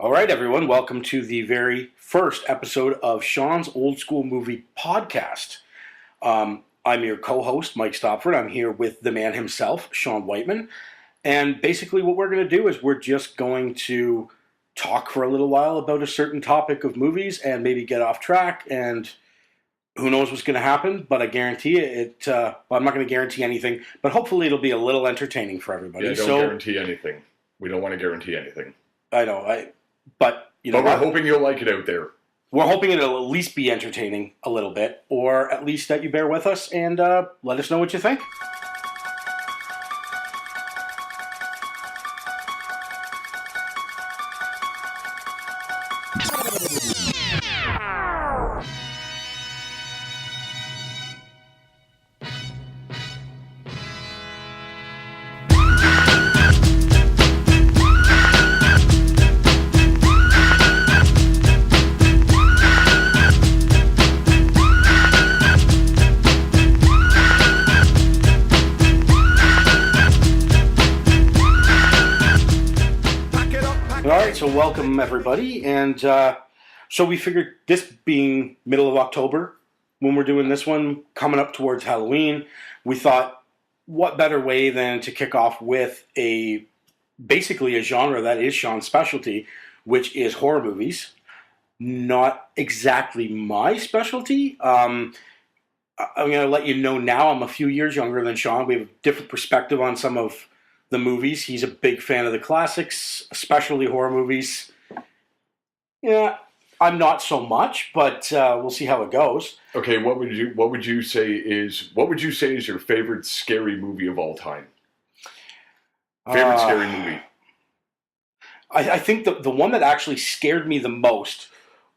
All right, everyone, welcome to the very first episode of Sean's Old School Movie Podcast. I'm your co-host, Mike Stopford. I'm here with the man himself, Sean Whiteman. And basically what we're going to do is we're just going to talk for a little while about a certain topic of movies and maybe get off track, and who knows what's going to happen, but I guarantee it. Well, I'm not going to guarantee anything, but hopefully it'll be a little entertaining for everybody. Yeah, don't guarantee anything. We don't want to guarantee anything. I know, but you know, we're hoping you'll like it out there. We're hoping it'll at least be entertaining a little bit, or at least that you bear with us and let us know what you think. So welcome everybody, and so we figured, this being middle of October when we're doing this one, coming up towards Halloween, we thought what better way than to kick off with basically a genre that is Sean's specialty, which is horror movies. Not exactly my specialty. I'm going to let you know now, I'm a few years younger than Sean. We have a different perspective on some of the movies. He's a big fan of the classics, especially horror movies. Yeah, I'm not so much, but we'll see how it goes. Okay, what would you say is your favorite scary movie of all time? Favorite scary movie? I think the one that actually scared me the most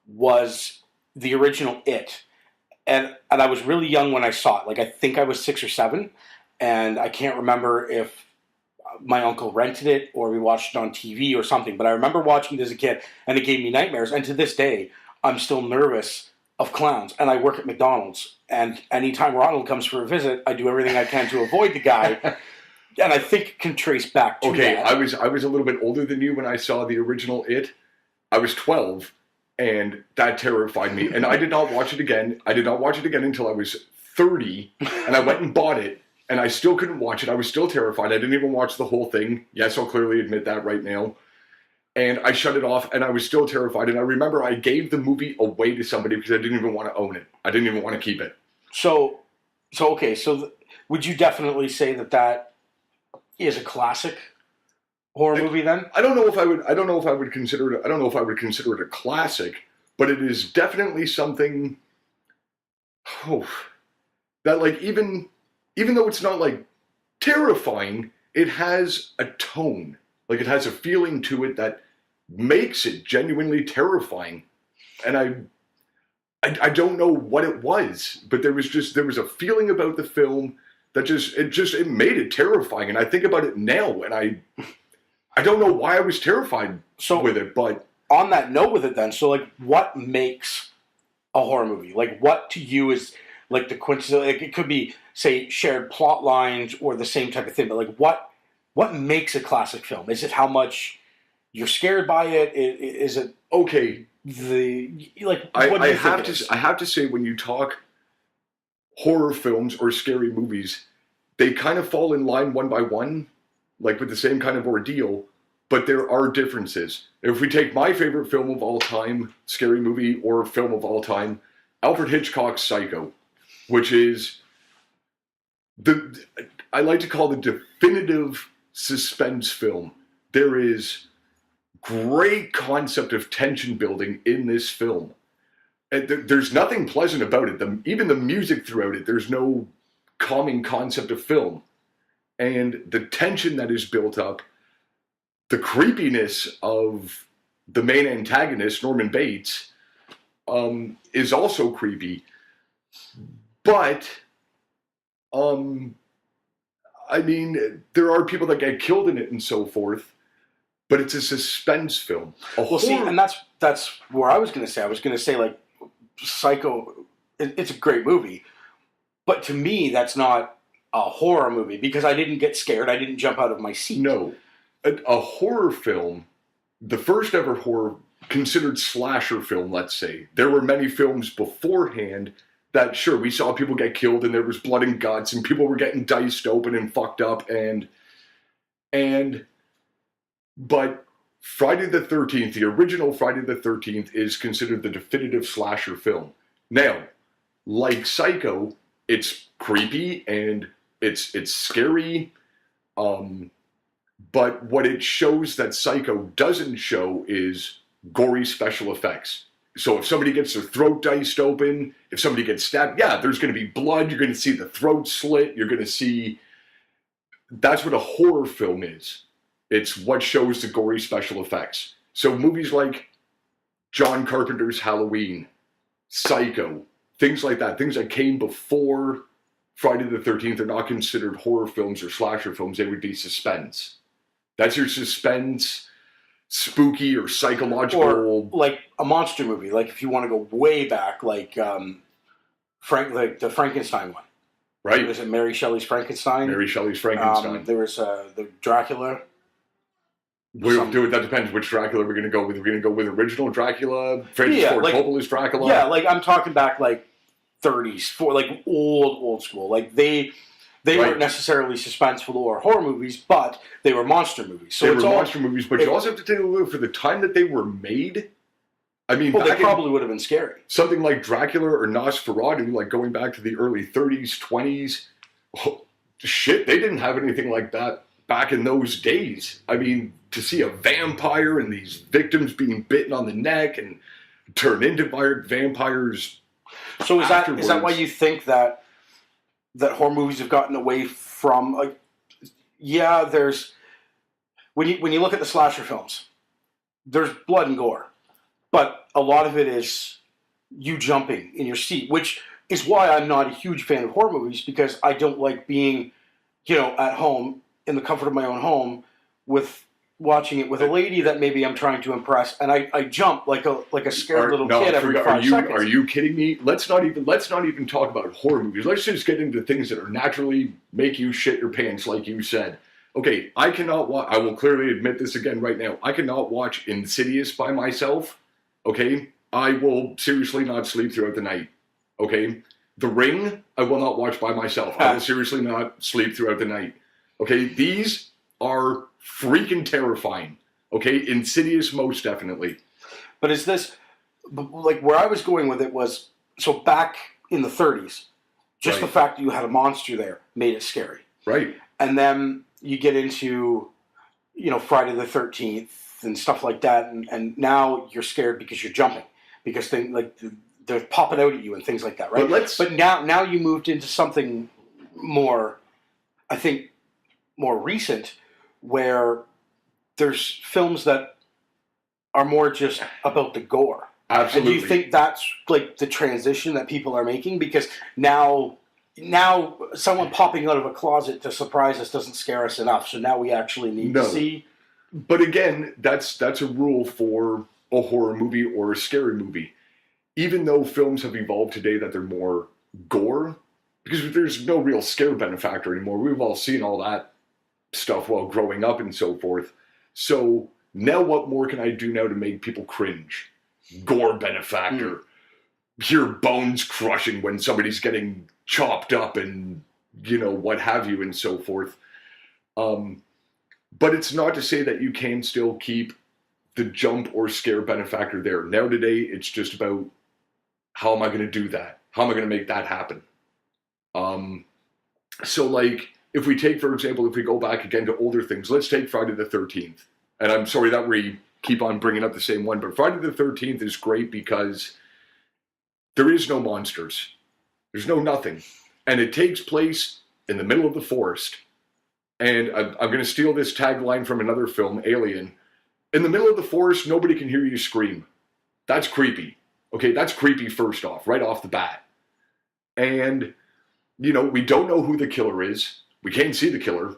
was the original It. And I was really young when I saw it. Like, I think I was 6 or 7, and I can't remember if my uncle rented it or we watched it on TV or something, but I remember watching it as a kid and it gave me nightmares, and to this day I'm still nervous of clowns. And I work at McDonald's, and anytime Ronald comes for a visit, I do everything I can to avoid the guy. And I think it can trace back to that. I was a little bit older than you when I saw the original It. I was 12, and that terrified me, and I did not watch it again. I did not watch it again until I was 30, and I went and bought it. And I still couldn't watch it. I was still terrified. I didn't even watch the whole thing. Yes, I'll clearly admit that right now. And I shut it off, and I was still terrified. And I remember I gave the movie away to somebody because I didn't even want to own it. I didn't even want to keep it. So would you definitely say that is a classic horror movie then? I don't know if I would consider it a classic, but it is definitely something that, like, even though it's not, like, terrifying, it has a tone. Like, it has a feeling to it that makes it genuinely terrifying. And I don't know what it was, but there was a feeling about the film that it made it terrifying. And I think about it now, and I don't know why I was terrified with it, but... On that note with it then, so, like, what makes a horror movie? Like, what to you is... like the quintessential, like, it could be, say, shared plot lines or the same type of thing, but, like, what makes a classic film? Is it how much you're scared by it? Is it okay? I have to say, when you talk horror films or scary movies, they kind of fall in line one by one, like with the same kind of ordeal, but there are differences. If we take my favorite film of all time, scary movie or film of all time, Alfred Hitchcock's Psycho, which is I like to call the definitive suspense film. There is great concept of tension building in this film. And there's nothing pleasant about it. Even the music throughout it, there's no calming concept of film. And the tension that is built up, the creepiness of the main antagonist, Norman Bates, is also creepy. But, I mean, there are people that get killed in it and so forth, but it's a suspense film. See, and that's where I was going to say. I was going to say, like, Psycho, it's a great movie, but to me, that's not a horror movie because I didn't get scared. I didn't jump out of my seat. No. A horror film the first ever horror considered slasher film, let's say. There were many films beforehand that, sure, we saw people get killed and there was blood and guts and people were getting diced open and fucked up but Friday the 13th, the original Friday the 13th, is considered the definitive slasher film. Now, like Psycho, it's creepy and it's scary, but what it shows that Psycho doesn't show is gory special effects. So if somebody gets their throat diced open, if somebody gets stabbed, yeah, there's going to be blood. You're going to see the throat slit. You're going to see... That's what a horror film is. It's what shows the gory special effects. So movies like John Carpenter's Halloween, Psycho, things like that, things that came before Friday the 13th are not considered horror films or slasher films. They would be suspense. That's your suspense, spooky or psychological. Or like a monster movie. Like if you want to go way back, like the Frankenstein one. Right. Was it Mary Shelley's Frankenstein? Mary Shelley's Frankenstein. There was the Dracula. That depends which Dracula we're going to go with. We're going to go with original Dracula, Francis Ford Coppola's Dracula. Yeah, like I'm talking back like 30s, for like old school. Like they weren't necessarily suspenseful or horror movies, but they were monster movies. So they were monster movies, but you also have to take a look for the time that they were made. I mean, they probably would have been scary. Something like Dracula or Nosferatu, like going back to the early 30s, 20s. Oh, shit, they didn't have anything like that back in those days. I mean, to see a vampire and these victims being bitten on the neck and turn into vampires. So is that why you think that horror movies have gotten away from, like, yeah, there's when you look at the slasher films, there's blood and gore, but a lot of it is you jumping in your seat, which is why I'm not a huge fan of horror movies, because I don't like being, at home in the comfort of my own home watching it with a lady that maybe I'm trying to impress, and I jump like a scared little kid every 5 seconds. Are you kidding me? Let's not even talk about horror movies. Let's just get into things that are naturally make you shit your pants, like you said. Okay, I cannot watch. I will clearly admit this again right now. I cannot watch Insidious by myself. Okay, I will seriously not sleep throughout the night. Okay, The Ring, I will not watch by myself. I will seriously not sleep throughout the night. Okay, these are freaking terrifying. Okay, Insidious most definitely. But is this, like, where I was going with it was, so back in the 30s, just the fact that you had a monster there made it scary. Right. And then you get into, Friday the 13th and stuff like that, and now you're scared because you're jumping, because they're popping out at you and things like that, right? But now you moved into something more, I think, more recent, where there's films that are more just about the gore. Absolutely. And do you think that's like the transition that people are making? Because now someone popping out of a closet to surprise us doesn't scare us enough. So now we actually need to see. But again, that's a rule for a horror movie or a scary movie. Even though films have evolved today that they're more gore, because there's no real scare benefactor anymore. We've all seen all that stuff while growing up and so forth. So now what more can I do now to make people cringe? Gore benefactor. Hear bones crushing when somebody's getting chopped up and, what have you and so forth. But it's not to say that you can still keep the jump or scare benefactor there. Now today, it's just about, how am I going to do that? How am I going to make that happen? So like, if we take, for example, if we go back again to older things, let's take Friday the 13th. And I'm sorry that we keep on bringing up the same one, but Friday the 13th is great because there is no monsters. There's no nothing. And it takes place in the middle of the forest. And I'm going to steal this tagline from another film, Alien. In the middle of the forest, nobody can hear you scream. That's creepy. Okay, that's creepy first off, right off the bat. And, we don't know who the killer is. We can't see the killer.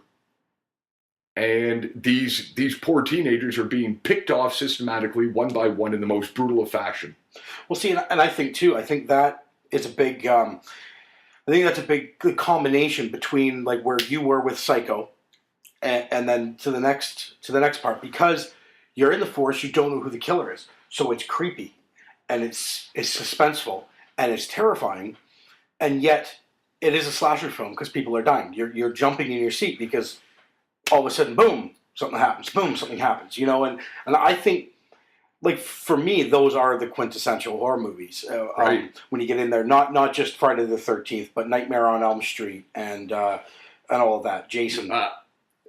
And these poor teenagers are being picked off systematically, one by one, in the most brutal of fashion. Well, see, and I think, too, that is a big... I think that's a good combination between where you were with Psycho, and then to the next part, because You're in the forest. You don't know who the killer is, so it's creepy, and it's suspenseful, and it's terrifying, and yet it is a slasher film because people are dying. You're jumping in your seat because all of a sudden, boom, something happens. Boom, something happens. You know, and I think, like, for me, those are the quintessential horror movies. Right. When you get in there, not just Friday the 13th, but Nightmare on Elm Street and all of that. Jason.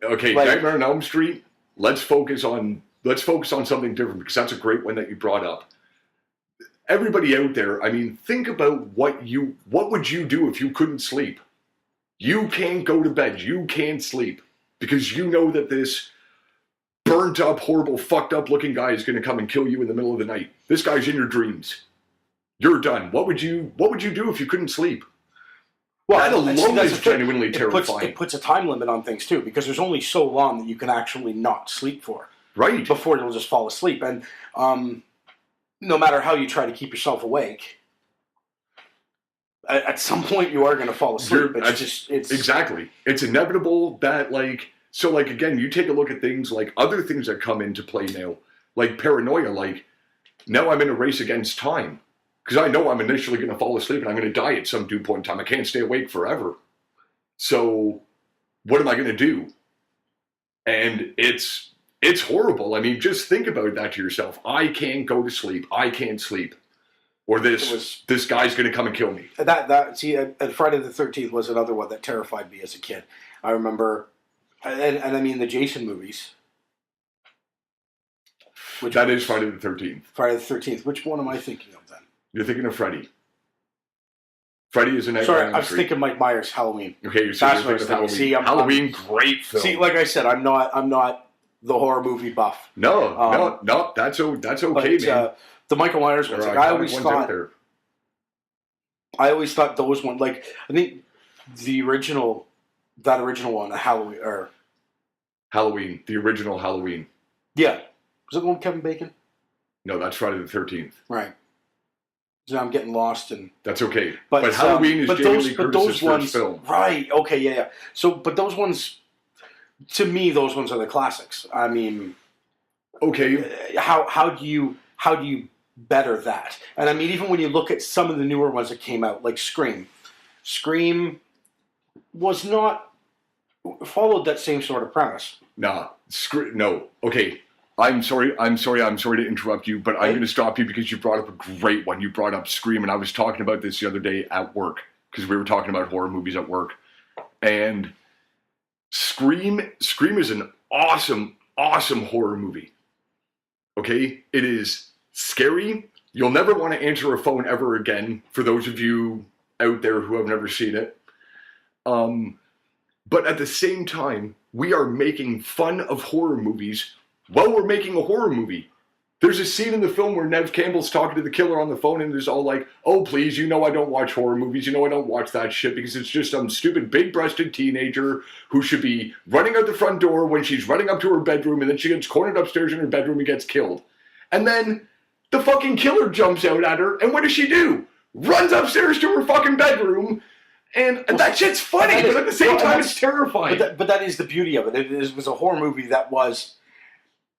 Okay, Like- Nightmare on Elm Street. Let's focus on something different because that's a great one that you brought up. Everybody out there, I mean, think about what would you do if you couldn't sleep? You can't go to bed. You can't sleep because you know that this burnt up, horrible, fucked up looking guy is going to come and kill you in the middle of the night. This guy's in your dreams. You're done. What would you do if you couldn't sleep? Well, That and see, alone that's is the thing. genuinely terrifying. It puts a time limit on things too, because there's only so long that you can actually not sleep for Right. before you'll just fall asleep. And no matter how you try to keep yourself awake, at some point you are going to fall asleep. It's Exactly. It's inevitable that, like, so, like, again, you take a look at things like other things that come into play now, like paranoia, like, now I'm in a race against time. Because I know I'm initially going to fall asleep and I'm going to die at some due point in time. I can't stay awake forever. So, what am I going to do? And it's horrible. I mean, just think about that to yourself. I can't go to sleep. I can't sleep. Or this guy's going to come and kill me. and Friday the 13th was another one that terrified me as a kid. I remember, and I mean the Jason movies. That is Friday the 13th. Friday the 13th. Which one am I thinking of then? You're thinking of Freddy. Freddy is a Nightmare Sorry, on Elm I was Street. thinking Mike Myers, Halloween. Okay, you're That's what I thinking was of thinking. Halloween. See, Halloween, great film. See, like I said, I'm not the horror movie buff. No, that's okay, But, man. the Michael Myers ones, There are like, iconic I always thought those ones, like, I think that original one, Halloween, or Halloween, the original Halloween. yeah, was it the one with Kevin Bacon? No, that's Friday the 13th. Right. So I'm getting lost and. That's okay. But Halloween is but Jamie those, Lee but Curtis's those ones, first film. right? Okay, yeah. So, but those ones, to me, those ones are the classics. I mean, Okay, how do you better that? And I mean, even when you look at some of the newer ones that came out, like Scream was not followed that same sort of premise. no. Okay, I'm sorry to interrupt you, but I'm going to stop you because you brought up a great one. You brought up Scream, and I was talking about this the other day at work because we were talking about horror movies at work. And Scream is an awesome horror movie. Okay? It is scary. You'll never want to answer a phone ever again, for those of you out there who have never seen it. But at the same time, we are making fun of horror movies while we're making a horror movie. There's a scene in the film where Nev Campbell's talking to the killer on the phone and there's all like, oh, please, you know I don't watch horror movies. You know I don't watch that shit because it's just some stupid big-breasted teenager who should be running out the front door when she's running up to her bedroom and then she gets cornered upstairs in her bedroom and gets killed. And then the fucking killer jumps out at her and what does she do? Runs upstairs to her fucking bedroom. And that shit's funny, but at the same time, it's terrifying. But that is the beauty of it. It was a horror movie that was...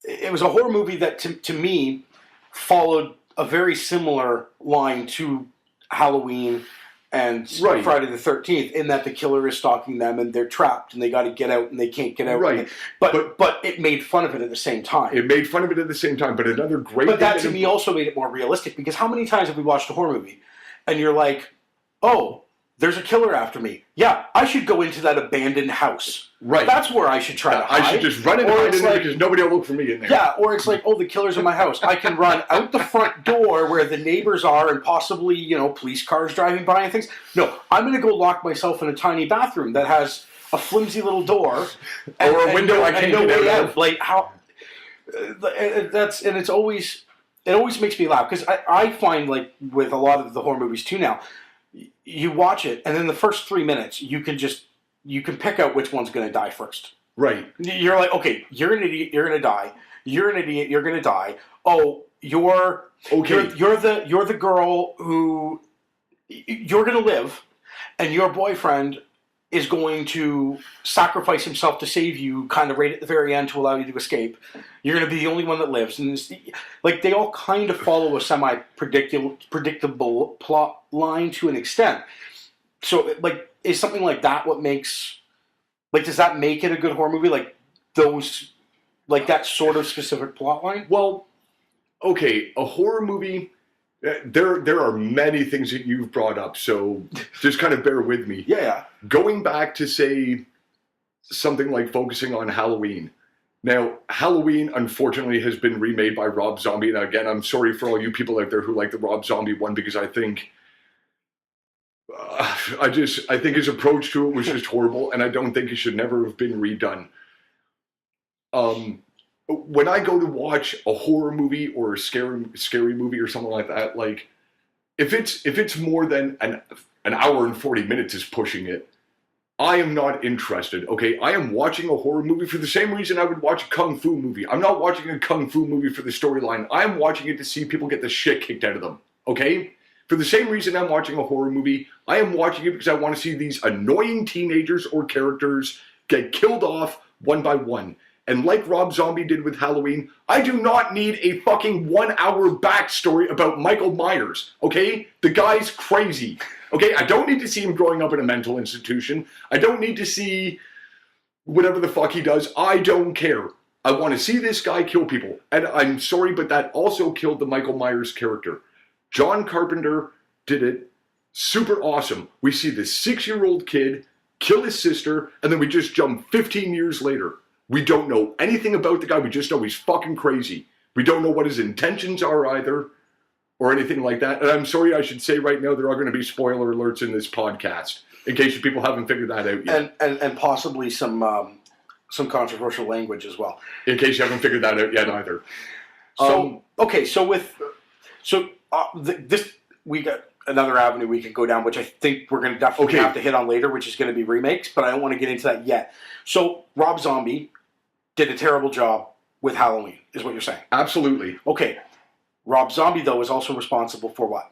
It was a horror movie that, to me, followed a very similar line to Halloween and Right. Friday the 13th, in that the killer is stalking them and they're trapped and they got to get out and they can't get out. Right. But it made fun of it at the same time. It made fun of it at the same time, but another great... But that, to me, also made it more realistic, because how many times have we watched a horror movie and you're like, oh, there's a killer after me. Yeah, I should go into that abandoned house. Right. That's where I should try to hide. I should just run and Or hide it's in there like- because nobody will look for me in there. Yeah, or it's like, oh, the killer's in my house. I can run out the front door where the neighbors are and possibly, police cars driving by and things. No, I'm going to go lock myself in a tiny bathroom that has a flimsy little door. Or a window I can't no get way out out. of. Like, how... It always makes me laugh, because I find, like, with a lot of the horror movies too now, you watch it, and then the first 3 minutes, you can pick out which one's going to die first. Right. You're like, okay, you're an idiot, you're going to die. You're an idiot, you're going to die. Oh, you're the girl who you're going to live, and your boyfriend is going to sacrifice himself to save you, kind of right at the very end to allow you to escape. You're going to be the only one that lives, and like they all kind of follow a predictable plot line to an extent. So, like, is something like that what makes, like, does that make it a good horror movie? Like those, like that sort of specific plot line? Well, okay, a horror movie. There are many things that you've brought up, so just kind of bear with me. Yeah. Going back to, say, something like focusing on Halloween. Now, Halloween, unfortunately, has been remade by Rob Zombie. And again, I'm sorry for all you people out there who like the Rob Zombie one, because I think I think his approach to it was just horrible, and I don't think it should never have been redone. When I go to watch a horror movie or a scary movie or something like that, like if it's more than an hour and 40 minutes is pushing it, I am not interested. Okay, I am watching a horror movie for the same reason I would watch a kung fu movie. I'm not watching a kung fu movie for the storyline. I'm watching it to see people get the shit kicked out of them. Okay? For the same reason I'm watching a horror movie, I am watching it because I want to see these annoying teenagers or characters get killed off one by one. And like Rob Zombie did with Halloween, I do not need a fucking 1 hour backstory about Michael Myers, okay? The guy's crazy, okay? I don't need to see him growing up in a mental institution. I don't need to see whatever the fuck he does. I don't care. I want to see this guy kill people. And I'm sorry, but that also killed the Michael Myers character. John Carpenter did it. Super awesome. We see this 6-year-old kid kill his sister, and then we just jump 15 years later. We don't know anything about the guy. We just know he's fucking crazy. We don't know what his intentions are either, or anything like that. And I'm sorry, I should say right now, there are going to be spoiler alerts in this podcast, in case you people haven't figured that out yet. And possibly some controversial language as well. In case you haven't figured that out yet either. So this we got another avenue we can go down, which I think we're going to definitely have to hit on later, which is going to be remakes, but I don't want to get into that yet. So Rob Zombie did a terrible job with Halloween, is what you're saying. Absolutely. Okay. Rob Zombie, though, is also responsible for what?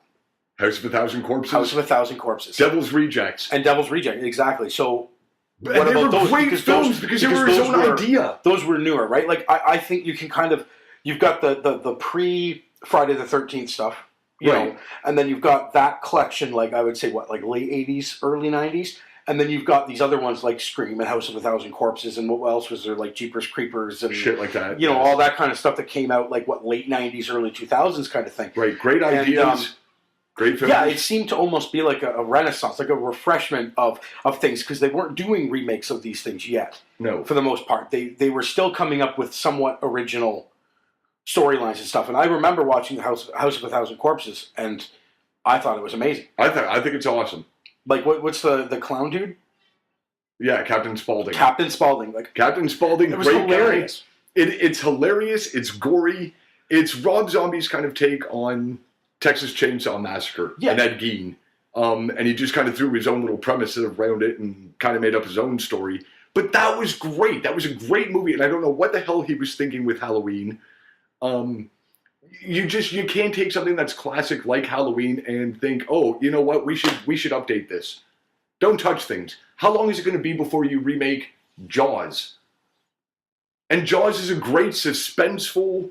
House of a Thousand Corpses. House of a Thousand Corpses. Devil's Rejects. And Devil's Rejects, exactly. So what about those? They were great films because they were his own idea. Those were newer, right? Like, I think you can kind of, you've got the pre-Friday the 13th stuff, you know, and then you've got that collection, like, I would say, what, like late 80s, early 90s? And then you've got these other ones like Scream and House of a Thousand Corpses, and what else was there, like Jeepers Creepers and shit like that. You know, all that kind of stuff that came out like what, late 90s, early 2000s kind of thing. Right, great ideas, great films. Yeah, it seemed to almost be like a renaissance, like a refreshment of things, because they weren't doing remakes of these things yet. No, for the most part, they were still coming up with somewhat original storylines and stuff. And I remember watching the House of a Thousand Corpses, and I thought it was amazing. I think it's awesome. Like, what's the clown dude? Yeah, Captain Spaulding. Captain Spaulding. Like, Captain Spaulding, it was great hilarious. Guy. It's hilarious. It's gory. It's Rob Zombie's kind of take on Texas Chainsaw Massacre and Ed Gein. And he just kind of threw his own little premises around it and kind of made up his own story. But that was great. That was a great movie. And I don't know what the hell he was thinking with Halloween. You can't take something that's classic like Halloween and think, oh, you know what, we should update this. Don't touch things. How long is it going to be before you remake Jaws? And Jaws is a great suspenseful,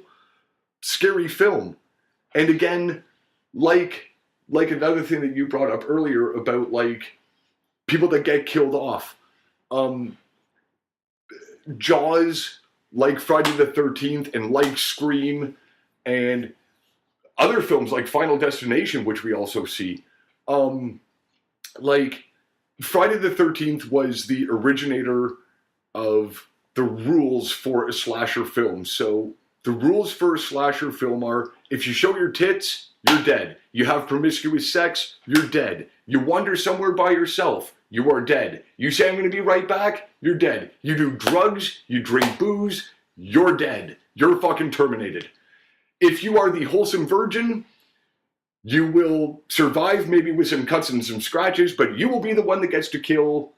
scary film. And again, like another thing that you brought up earlier about like people that get killed off. Jaws, like Friday the 13th and like Scream, and other films like Final Destination, which we also see. Like, Friday the 13th was the originator of the rules for a slasher film. So, the rules for a slasher film are, if you show your tits, you're dead. You have promiscuous sex, you're dead. You wander somewhere by yourself, you are dead. You say, I'm going to be right back, you're dead. You do drugs, you drink booze, you're dead. You're fucking terminated. If you are the wholesome virgin, you will survive maybe with some cuts and some scratches, but you will be the one that gets to kill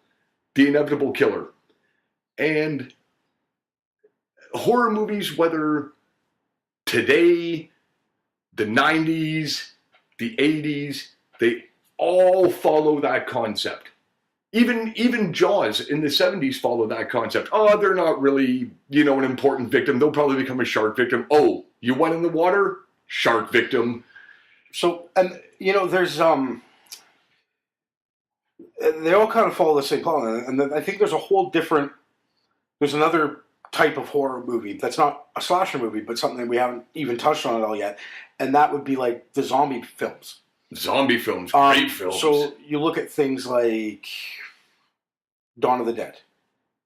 the inevitable killer. And horror movies, whether today, the 90s, the 80s, they all follow that concept. Even Jaws in the 70s followed that concept. Oh, they're not really, an important victim. They'll probably become a shark victim. Oh, you went in the water? Shark victim. So, and there's they all kind of follow the same plot, and then I think there's another type of horror movie that's not a slasher movie, but something that we haven't even touched on at all yet, and that would be like the zombie films. Zombie films, great films. So you look at things like Dawn of the Dead.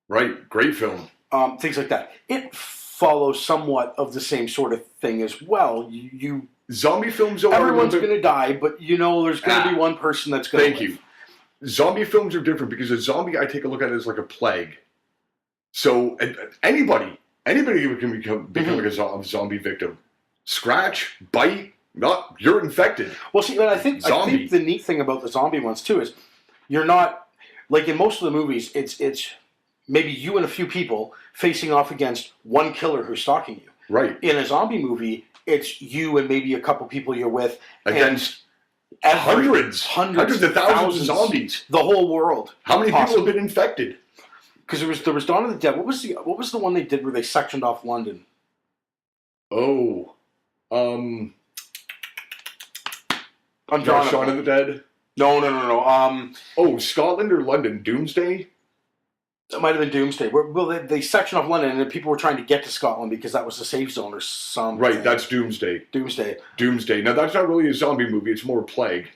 Right, great film. Things like that. It follows somewhat of the same sort of thing as well. Zombie films are everyone's going to die, but there's going to be one person that's going to live. Thank you. Zombie films are different because a zombie I take a look at it as like a plague. So anybody can become like a zombie victim. Scratch, bite, you're infected. Well, see, but I think the neat thing about the zombie ones too is you're not like in most of the movies. It's maybe you and a few people facing off against one killer who's stalking you. Right. In a zombie movie, it's you and maybe a couple people you're with against hundreds of thousands of zombies. The whole world. How many people have been infected? Because there was Dawn of the Dead. What was the one they did where they sectioned off London? Oh, Shaun of the Dead. No. Scotland or London? Doomsday. It might have been Doomsday. Well, they sectioned off London, and people were trying to get to Scotland because that was the safe zone or something. Right, that's Doomsday. Doomsday. Now that's not really a zombie movie; it's more plague.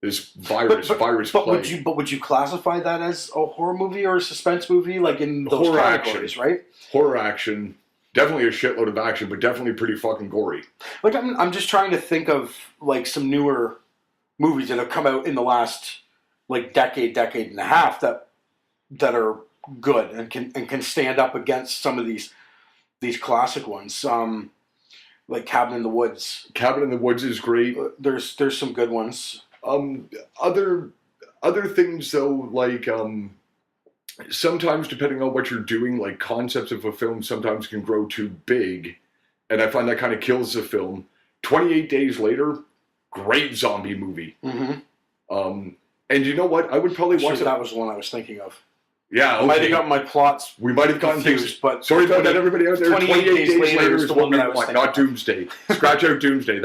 This virus, plague. Would you classify that as a horror movie or a suspense movie, like in those horror categories, action, right? Horror action, definitely a shitload of action, but definitely pretty fucking gory. Like I'm just trying to think of like some newer movies that have come out in the last like decade and a half that are good and can stand up against some of these classic ones. Like Cabin in the Woods. Cabin in the Woods is great. There's some good ones. Other things though, like sometimes depending on what you're doing, like concepts of a film sometimes can grow too big, and I find that kind of kills the film. 28 Days Later, great zombie movie. Mm-hmm. And you know what? I would probably watch it. That was the one I was thinking of. Yeah, okay. I might have gotten my plots. We might have gotten confused, but sorry about that, everybody out there. 28 Days Later is the one that I was thinking. Not Doomsday. Scratch out Doomsday.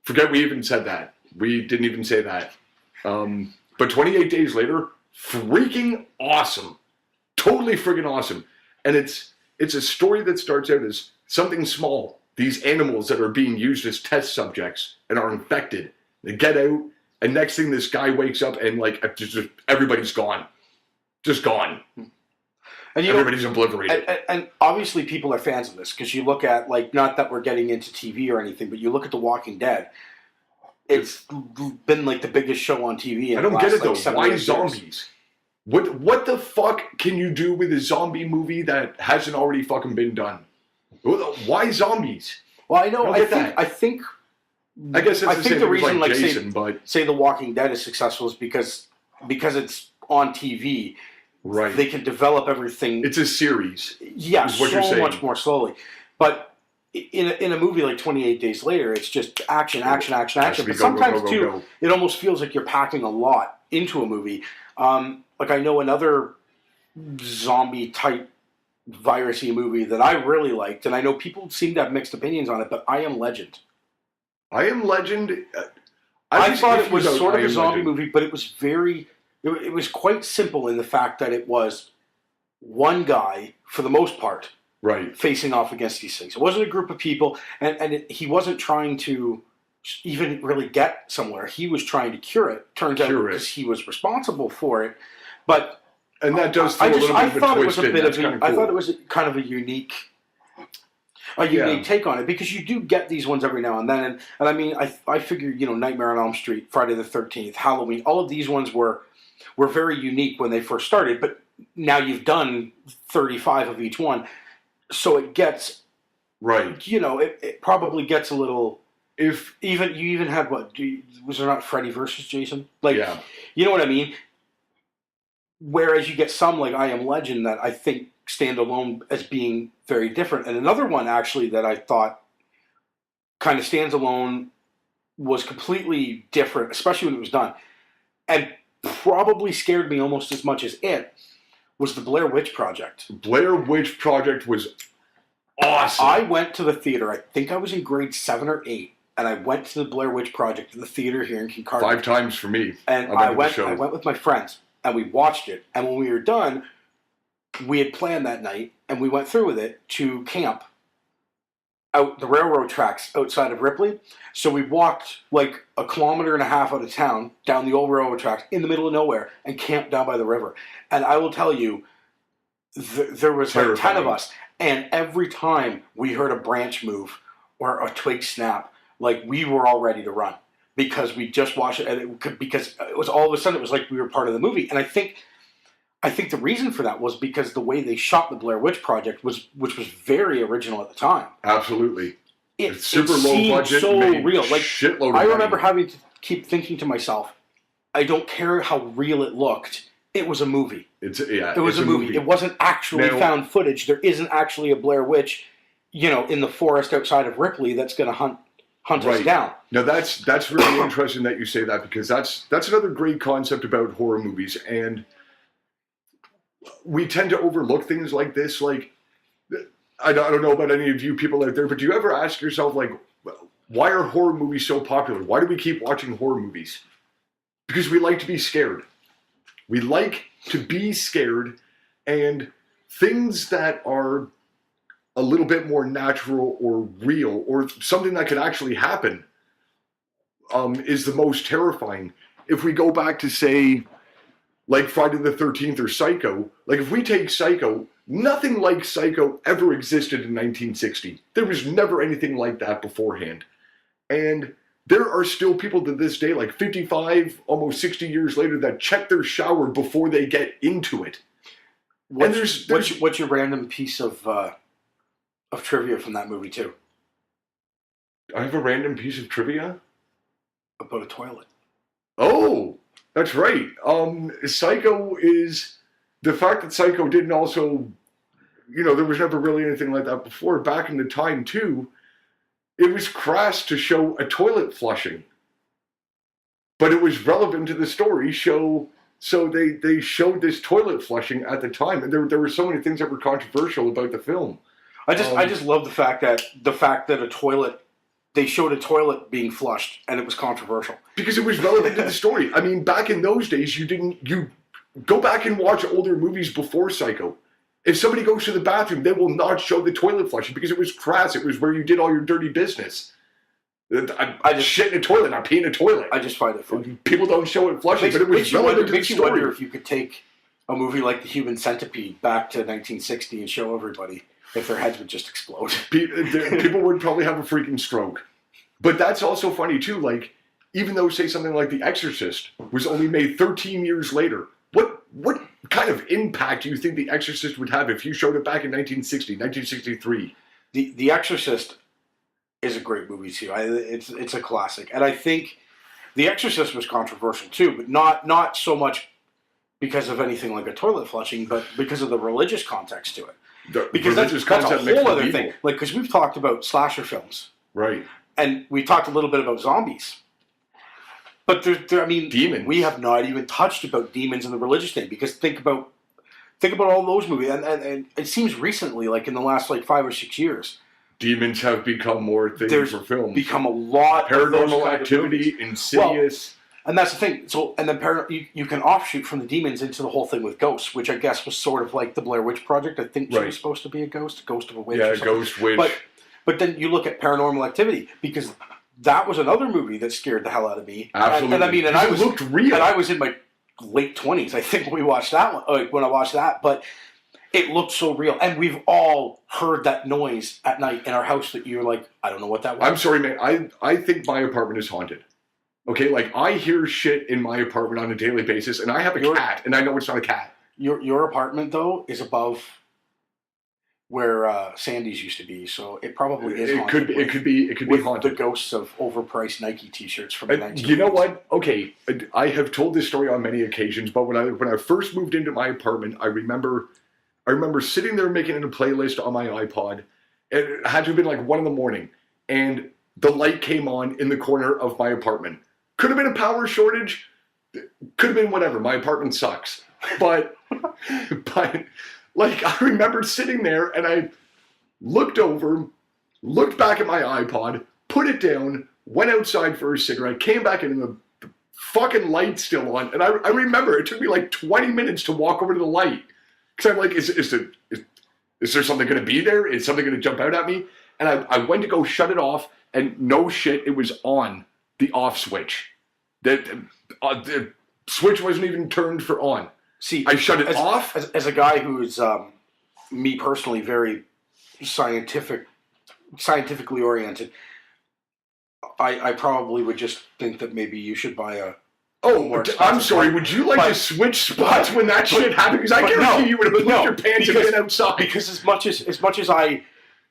Forget we even said that. We didn't even say that. But 28 Days Later, freaking awesome. Totally friggin' awesome. And it's a story that starts out as something small. These animals that are being used as test subjects and are infected. They get out, and next thing this guy wakes up and like just everybody's gone. Just gone. And everybody's obliterated. And obviously people are fans of this because you look at, like, not that we're getting into TV or anything, but you look at The Walking Dead. It's been like the biggest show on TV. I don't get it though. Why zombies? What the fuck can you do with a zombie movie that hasn't already fucking been done? Why zombies? Well, I know. I think the reason, like Jason, say The Walking Dead is successful is because it's on TV. Right. They can develop everything. It's a series. Yeah, so much more slowly. But in a movie like 28 Days Later, it's just action. But sometimes, too, it almost feels like you're packing a lot into a movie. Like I know another zombie-type virus-y movie that I really liked, and I know people seem to have mixed opinions on it, but I Am Legend. I Am Legend... I thought it was sort of a zombie movie, but it was it was quite simple in the fact that it was one guy, for the most part, right, facing off against these things. It wasn't a group of people, and he wasn't trying to even really get somewhere. He was trying to cure it. Turns out because he was responsible for it. But and that does throw a little bit of a twist in. I thought it was kind of a unique take on it, because you do get these ones every now and then. And I mean, I figure, Nightmare on Elm Street, Friday the 13th, Halloween, all of these ones were very unique when they first started, but now you've done 35 of each one. So it gets, right. It probably gets a little, you even had was there not Freddy versus Jason? Like, yeah. You know what I mean? Whereas you get some like I Am Legend that I think stand alone as being very different. And another one actually that I thought kind of stands alone was completely different, especially when it was done. And probably scared me almost as much as it was the Blair Witch Project. Blair Witch Project was awesome. I went to the theater. I think I was in grade 7 or 8, and I went to the Blair Witch Project in the theater here in Kincardine. 5 times for me. And I went with my friends, and we watched it. And when we were done, we had planned that night, and we went through with it to camp out the railroad tracks outside of Ripley. So we walked like 1.5 kilometers out of town, down the old railroad tracks, in the middle of nowhere, and camped down by the river. And I will tell you, there was like 10 of us, and every time we heard a branch move or a twig snap, like we were all ready to run because we just watched it, and because it was all of a sudden it was like we were part of the movie. And I think the reason for that was because the way they shot the Blair Witch Project which was very original at the time. Absolutely. It's super low budget, so real. Like shitload of I remember money. having to keep thinking to myself, I don't care how real it looked. It was a movie. It was a movie. It wasn't actually found footage. There isn't actually a Blair Witch, in the forest outside of Ripley that's going to hunt us down. Now that's really interesting that you say that, because that's another great concept about horror movies, and we tend to overlook things like this. Like, I don't know about any of you people out there, but do you ever ask yourself, like, why are horror movies so popular? Why do we keep watching horror movies? Because we like to be scared. We like to be scared, and things that are a little bit more natural or real or something that could actually happen is the most terrifying. If we go back to, say, like Friday the 13th or Psycho, like if we take Psycho, nothing like Psycho ever existed in 1960. There was never anything like that beforehand. And there are still people to this day, like 55, almost 60 years later, that check their shower before they get into it. What's your random piece of trivia from that movie too? I have a random piece of trivia About a toilet. Oh, that's right. Psycho is the fact that Psycho didn't also, there was never really anything like that before. Back in the time too, it was crass to show a toilet flushing, but it was relevant to the story. So they showed this toilet flushing at the time, and there were so many things that were controversial about the film. I just love the fact that a toilet, they showed a toilet being flushed, and it was controversial because it was relevant to the story. I mean, back in those days, you go back and watch older movies before Psycho. If somebody goes to the bathroom, they will not show the toilet flushing because it was crass. It was where you did all your dirty business. I just shit in a toilet. I pee in a toilet. I just find it funny. People don't show it flushing, but it was relevant to the story. Makes you wonder if you could take a movie like The Human Centipede back to 1960 and show everybody if their heads would just explode. People would probably have a freaking stroke. But that's also funny too. Like, even though, say, something like The Exorcist was only made 13 years later, what kind of impact do you think The Exorcist would have if you showed it back in 1960, 1963? The Exorcist is a great movie too. It's a classic, and I think The Exorcist was controversial too, but not so much because of anything like a toilet flushing, but because of the religious context to it. Because that's a whole other thing. Like, because we've talked about slasher films, right? And we talked a little bit about zombies. But demons. We have not even touched about demons and the religious thing, because think about all those movies, and it seems recently, like in the last 5 or 6 years, demons have become more things for films. Become a lot Paranormal Activity, Insidious, and that's the thing. So, and then you can offshoot from the demons into the whole thing with ghosts, which I guess was sort of like the Blair Witch Project. I think she was supposed to be a ghost of a witch. Yeah, or something. Ghost Witch. But then you look at Paranormal Activity, because that was another movie that scared the hell out of me. Absolutely. And it looked real. And I was in my late 20s, I think, when we watched that one. When I watched that, but it looked so real. And we've all heard that noise at night in our house that you're like, I don't know what that was. I'm sorry, man. I think my apartment is haunted. Okay, like, I hear shit in my apartment on a daily basis, and I have a cat, and I know it's not a cat. Your apartment, though, is above where Sandy's used to be, so it probably is haunted. It could be haunted. The ghosts of overpriced Nike T-shirts from the 1980s. You know what? Okay, I have told this story on many occasions, but when I first moved into my apartment, I remember sitting there making a playlist on my iPod. It had to have been like 1 a.m, and the light came on in the corner of my apartment. Could have been a power shortage. could have been whatever. My apartment sucks. But like, I remember sitting there and I looked over, looked back at my iPod, put it down, went outside for a cigarette, came back in, and the fucking light's still on. And I remember it took me like 20 minutes to walk over to the light. Because I'm like, is there something going to be there? Is something going to jump out at me? And I went to go shut it off, and no shit, it was on the off switch. The switch wasn't even turned for on. See, I shut it off. As a guy who's, me personally, very scientifically oriented, I probably would just think that maybe you should buy a. Oh, I'm sorry. Would you like to switch spots when that shit happened? Because I guarantee you would have put your pants and been outside. Because as much as I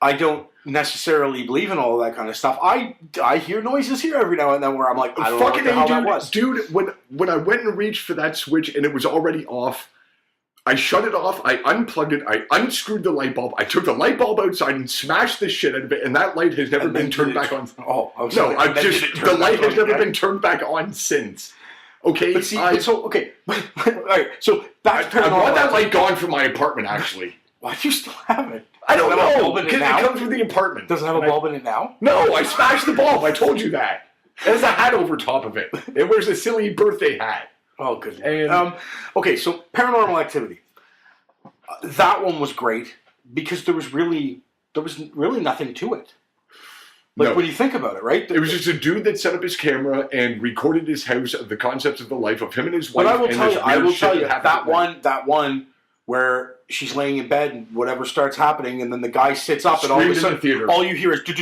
don't necessarily believe in all that kind of stuff, I hear noises here every now and then where I'm like, I don't know what the hell that was. Dude, when I went and reached for that switch and it was already off, I shut it off, I unplugged it, I unscrewed the light bulb, I took the light bulb outside and smashed the shit out of it, and that light has never been turned back on. Oh, okay. No, the light has never been turned back on since. Okay, but see, all right. So back to I want that light gone from my apartment. Actually, why do you still have it? I don't know. Because it comes with the apartment. Does it have a bulb in it now? No, I smashed the bulb. I told you that. It has a hat over top of it. It wears a silly birthday hat. Oh, good. And, okay, so Paranormal Activity. That one was great because there was really nothing to it. Like, when you think about it, right? It was just a dude that set up his camera and recorded his house of the concepts of the life of him and his wife. But I will tell you, that one where she's laying in bed and whatever starts happening, and then the guy sits up, and all of a sudden, all you hear is do,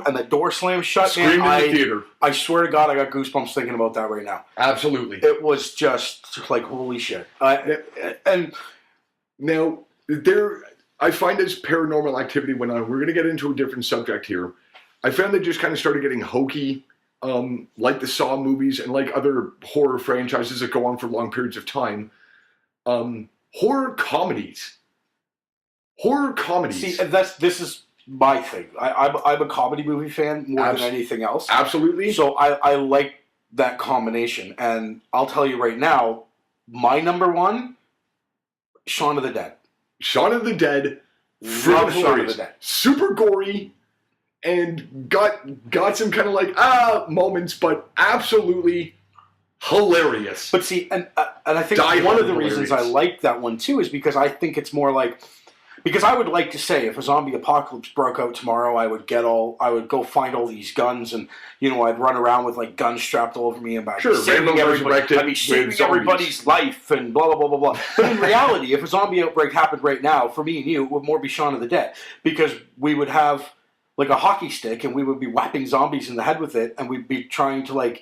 and the door slams shut. Screamed in the theater. I swear to God, I got goosebumps thinking about that right now. Absolutely, it was just like holy shit. And now I find this Paranormal Activity went on. We're going to get into a different subject here. I found they just kind of started getting hokey, like the Saw movies and like other horror franchises that go on for long periods of time. Horror comedies. See, this is my thing. I'm a comedy movie fan more than anything else. Absolutely. So I like that combination. And I'll tell you right now, my number one, Shaun of the Dead. Shaun of the Dead. Love Shaun of the Dead. Super gory. And got some kind of like moments, but absolutely hilarious. But see, and I think one of the reasons I like that one too is because I think it's more like, because I would like to say if a zombie apocalypse broke out tomorrow, I would go find all these guns, and I'd run around with like guns strapped all over me, and I'd be saving everybody's life and blah blah blah blah blah. But in reality, if a zombie outbreak happened right now, for me and you, it would more be Shaun of the Dead, because we would have like a hockey stick, and we would be whapping zombies in the head with it, and we'd be trying to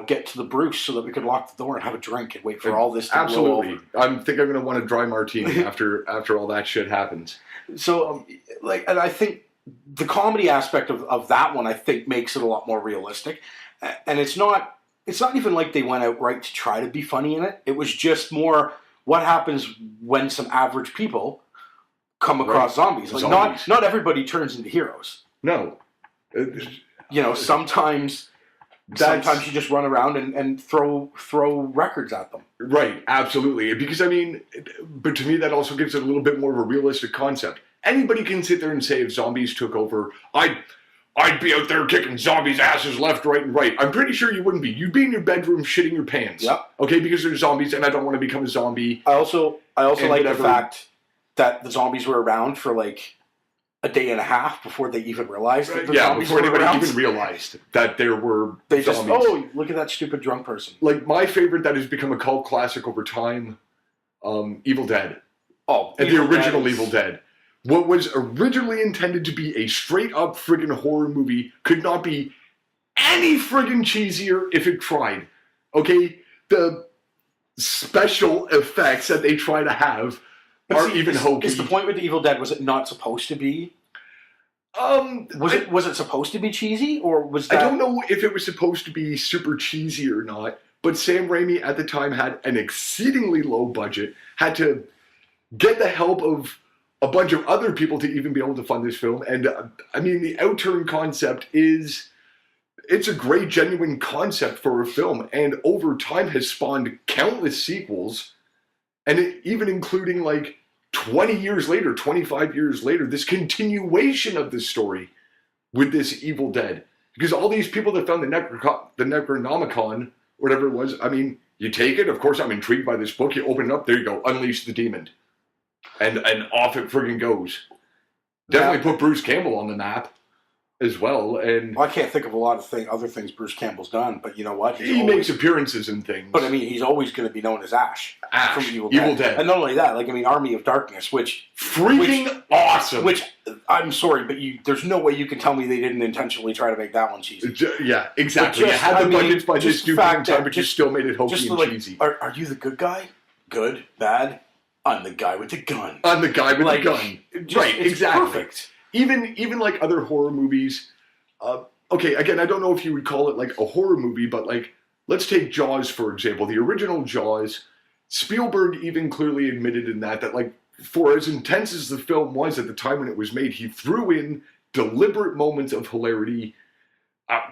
get to the Bruce so that we could lock the door and have a drink and wait for all this to blow over. I think I'm going to want a dry martini after all that shit happens. So, and I think the comedy aspect of that one, I think, makes it a lot more realistic. And it's not even like they went outright to try to be funny in it. It was just more what happens when some average people come across zombies. Like not everybody turns into heroes. No. Sometimes you just run around and throw records at them. Right, absolutely. Because but to me that also gives it a little bit more of a realistic concept. Anybody can sit there and say if zombies took over, I'd be out there kicking zombies' asses left, right, and right. I'm pretty sure you wouldn't be. You'd be in your bedroom shitting your pants. Yep. Okay, because there's zombies and I don't want to become a zombie. I also like the fact that the zombies were around for like a day and a half before they even realized that the zombies were around. Before anybody even realized that there were zombies. Just, look at that stupid drunk person. Like, my favorite that has become a cult classic over time, Evil Dead. Oh, and the original Evil Dead. What was originally intended to be a straight-up friggin' horror movie could not be any friggin' cheesier if it tried. Okay? The special effects that they try to have even hokey. Is the point with the Evil Dead, was it not supposed to be? Was it supposed to be cheesy, or was that? I don't know if it was supposed to be super cheesy or not, but Sam Raimi at the time had an exceedingly low budget, had to get the help of a bunch of other people to even be able to fund this film, and the outturn concept is it's a great, genuine concept for a film, and over time has spawned countless sequels, and even including like 20 years later, 25 years later, this continuation of this story with this Evil Dead. Because all these people that found the Necronomicon, whatever it was, I mean, you take it, of course I'm intrigued by this book, you open it up, there you go, Unleash the Demon. And off it friggin' goes. Definitely put Bruce Campbell on the map as well. And I can't think of a lot of other things Bruce Campbell's done, but you know what? He makes appearances and things. But I mean, he's always going to be known as Ash. Ash, from Evil Dead. And not only that, like, I mean, Army of Darkness, which... Awesome! Which, I'm sorry, but there's no way you can tell me they didn't intentionally try to make that one cheesy. Yeah, exactly. You had the budgets by just stupid time, but you still made it hokey and cheesy. Are you the good guy? Good? Bad? I'm the guy with the gun. I'm the guy with the gun. Right, exactly. Perfect. Even like other horror movies... okay, again, I don't know if you would call it like a horror movie, but like, let's take Jaws, for example. The original Jaws, Spielberg even clearly admitted in that like, for as intense as the film was at the time when it was made, he threw in deliberate moments of hilarity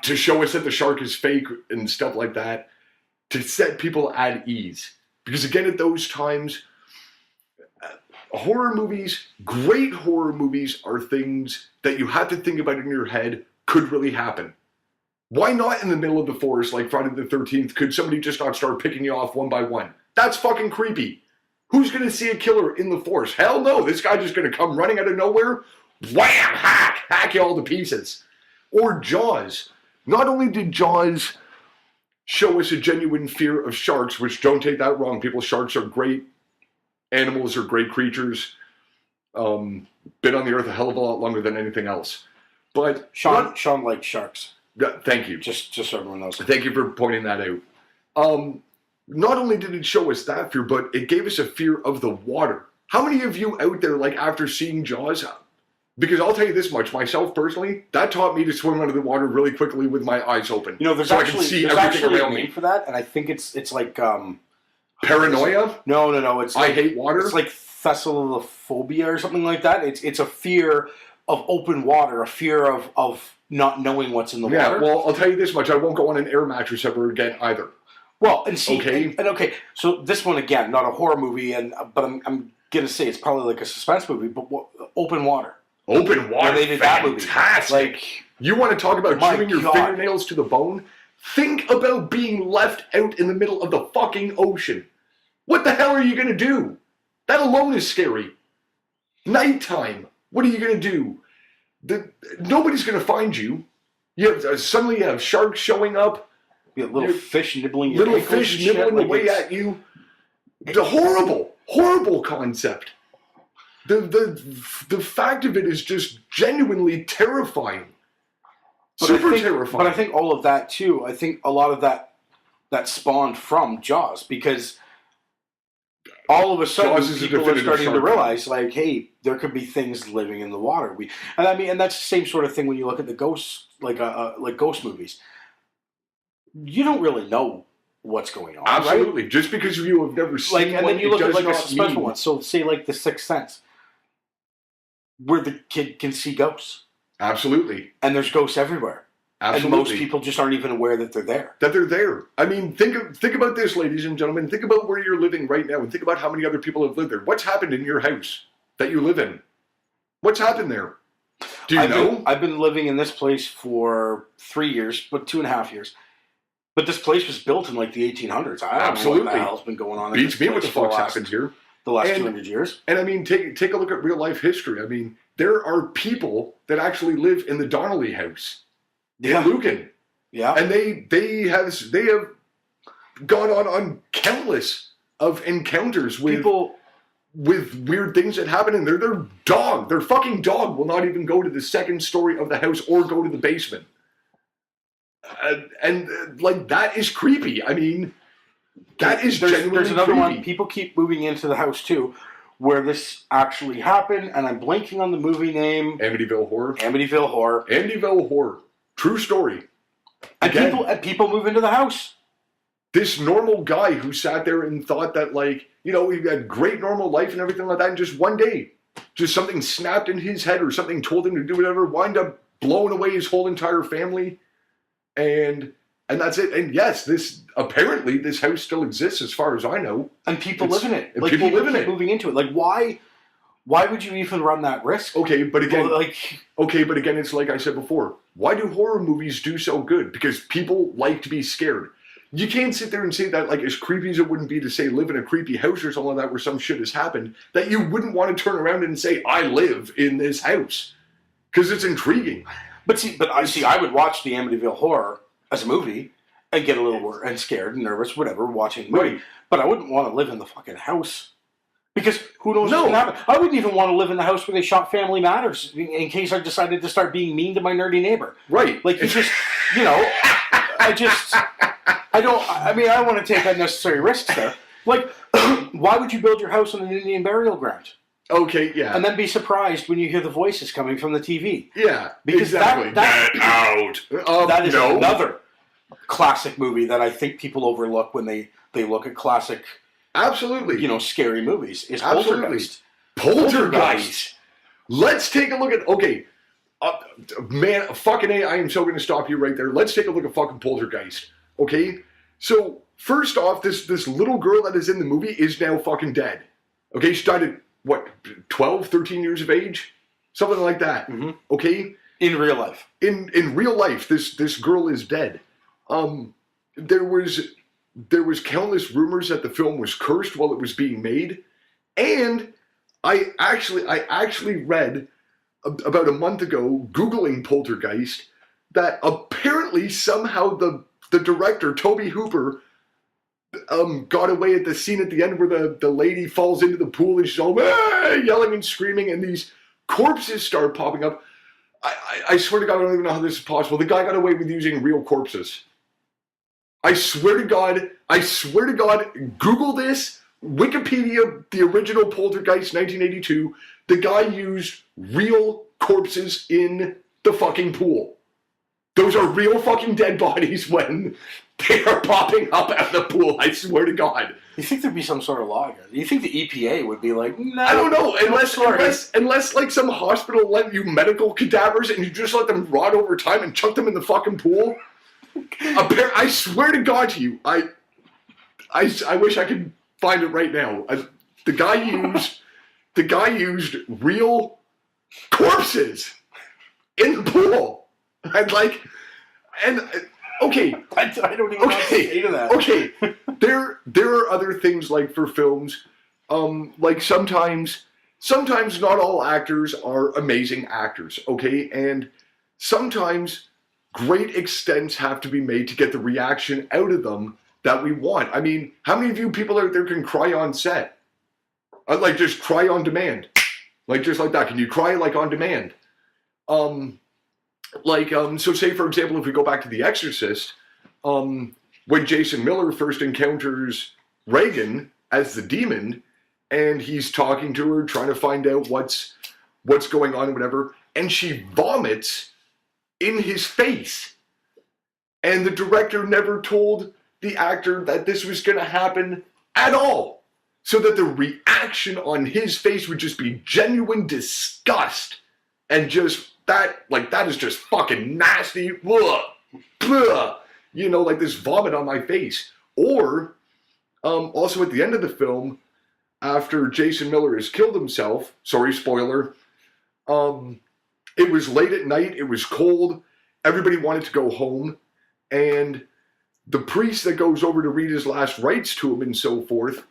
to show us that the shark is fake and stuff like that, to set people at ease. Because again, at those times, horror movies, great horror movies, are things that you have to think about in your head could really happen. Why not in the middle of the forest, like Friday the 13th, could somebody just not start picking you off one by one? That's fucking creepy. Who's going to see a killer in the forest? Hell no, this guy just going to come running out of nowhere, wham, hack you all to pieces. Or Jaws. Not only did Jaws show us a genuine fear of sharks, which don't take that wrong, people, sharks are great animals, are great creatures, been on the earth a hell of a lot longer than anything else. But Sean likes sharks. Thank you. Just so everyone knows. Thank you for pointing that out. Not only did it show us that fear, but it gave us a fear of the water. How many of you out there, like after seeing Jaws, because I'll tell you this much, myself personally, that taught me to swim under the water really quickly with my eyes open. You know, there's actually a name for that, and I think it's like paranoia. No. It's like, I hate water. It's like thessaliophobia or something like that. It's a fear of open water, a fear of not knowing what's in the water. Yeah, well, I'll tell you this much. I won't go on an air mattress ever again either. Well, and see, okay. And okay, so this one, again, not a horror movie, but I'm going to say it's probably like a suspense movie, but open water. Open water, they did that movie. Like, you want to talk about chewing your fingernails to the bone? Think about being left out in the middle of the fucking ocean. What the hell are you going to do? That alone is scary. Nighttime. What are you going to do? Nobody's going to find you. Suddenly you have sharks showing up. Little fish nibbling your little fish nibbling away at you. The horrible concept. The fact of it is just genuinely terrifying. Terrifying. But I think all of that too. I think a lot of that spawned from Jaws, because all of a sudden people are starting to realize, like, hey, there could be things living in the water. And that's the same sort of thing when you look at the ghosts, like ghost movies. You don't really know what's going on. Absolutely. Right? Just because you have never seen and one, then you look at like a suspense one. So say like The Sixth Sense, where the kid can see ghosts. Absolutely. And there's ghosts everywhere. Absolutely. And most people just aren't even aware that they're there. That they're there. I mean, think about this, ladies and gentlemen. Think about where you're living right now, and think about how many other people have lived there. What's happened in your house that you live in? What's happened there? Do you know? I've been living in this place for 3 years, but 2.5 years. But this place was built in like the 1800s. I don't know what the hell's been going on. Beats me what the fuck's happened here. The last 200 years. And I mean, take a look at real life history. I mean, there are people that actually live in the Donnelly house in Lucan. Yeah. And they have gone on countless of encounters with people, with weird things that happen, and their fucking dog will not even go to the second story of the house or go to the basement. And like, that is creepy. I mean, that is genuinely There's another creepy. one. People keep moving into the house too, where this actually happened, and I'm blanking on the movie name. Amityville Horror. Amityville Horror. True story. And people move into the house. This normal guy who sat there and thought that, like, you know, he had great normal life and everything like that, and just one day, just something snapped in his head or something told him to do whatever, wind up blowing away his whole entire family. and that's it. And yes, this house still exists as far as I know. And people live in it. And people live in keep it. moving into it. Like, why would you even run that risk? Okay, but again, Well, it's like I said before. Why do horror movies do so good? Because people like to be scared. You can't sit there and say that, like, as creepy as it wouldn't be to say live in a creepy house or something like that where some shit has happened, that you wouldn't want to turn around and say, I live in this house. Because it's intriguing. But I would watch the Amityville Horror as a movie and get a little and scared and nervous, whatever, watching the movie. Right. But I wouldn't want to live in the fucking house. Because who knows No. what can happen. I wouldn't even want to live in the house where they shot Family Matters in case I decided to start being mean to my nerdy neighbor. Right. Like, I want to take unnecessary risks there. Like, why would you build your house on an Indian burial ground? Okay, yeah. And then be surprised when you hear the voices coming from the TV. Yeah, Because exactly. that Get out. that is No. another classic movie that I think people overlook when they look at classic, Absolutely. scary movies. Is Absolutely. Poltergeist. Let's take a look at. Okay, man, fucking A, I am so going to stop you right there. Let's take a look at fucking Poltergeist. Okay, so first off, this little girl that is in the movie is now fucking dead. Okay, she died at what, 12, 13 years of age, something like that. Mm-hmm. Okay, In real life. in real life, this girl is dead. There was countless rumors that the film was cursed while it was being made, and I actually read about a month ago, Googling Poltergeist, that apparently somehow the director Toby Hooper got away at the scene at the end where the lady falls into the pool and she's all yelling and screaming, and these corpses start popping up. I swear to God, I don't even know how this is possible. The guy got away with using real corpses. I swear to God, Google this, Wikipedia, the original Poltergeist, 1982, the guy used real corpses in the fucking pool. Those are real fucking dead bodies when they are popping up out of the pool, I swear to God. You think there'd be some sort of law here? You think the EPA would be like, no, I don't know, sorry. unless like some hospital lent you medical cadavers and you just let them rot over time and chuck them in the fucking pool? I swear to God to you, I wish I could find it right now. The guy used real corpses in the pool. Okay. I don't even know what to say to that. Okay. There are other things like for films, like sometimes not all actors are amazing actors, okay? And sometimes great extents have to be made to get the reaction out of them that we want. I mean, how many of you people out there can cry on set? Like just cry on demand. Like just like that. Can you cry like on demand? So say for example, if we go back to The Exorcist, when Jason Miller first encounters Regan as the demon, and he's talking to her, trying to find out what's going on, whatever, and she vomits in his face. And the director never told the actor that this was going to happen at all. So that the reaction on his face would just be genuine disgust. And just, that is just fucking nasty. Ugh, ugh, like this vomit on my face. Or, also at the end of the film, after Jason Miller has killed himself, sorry, spoiler, it was late at night, it was cold, everybody wanted to go home, and the priest that goes over to read his last rites to him and so forth,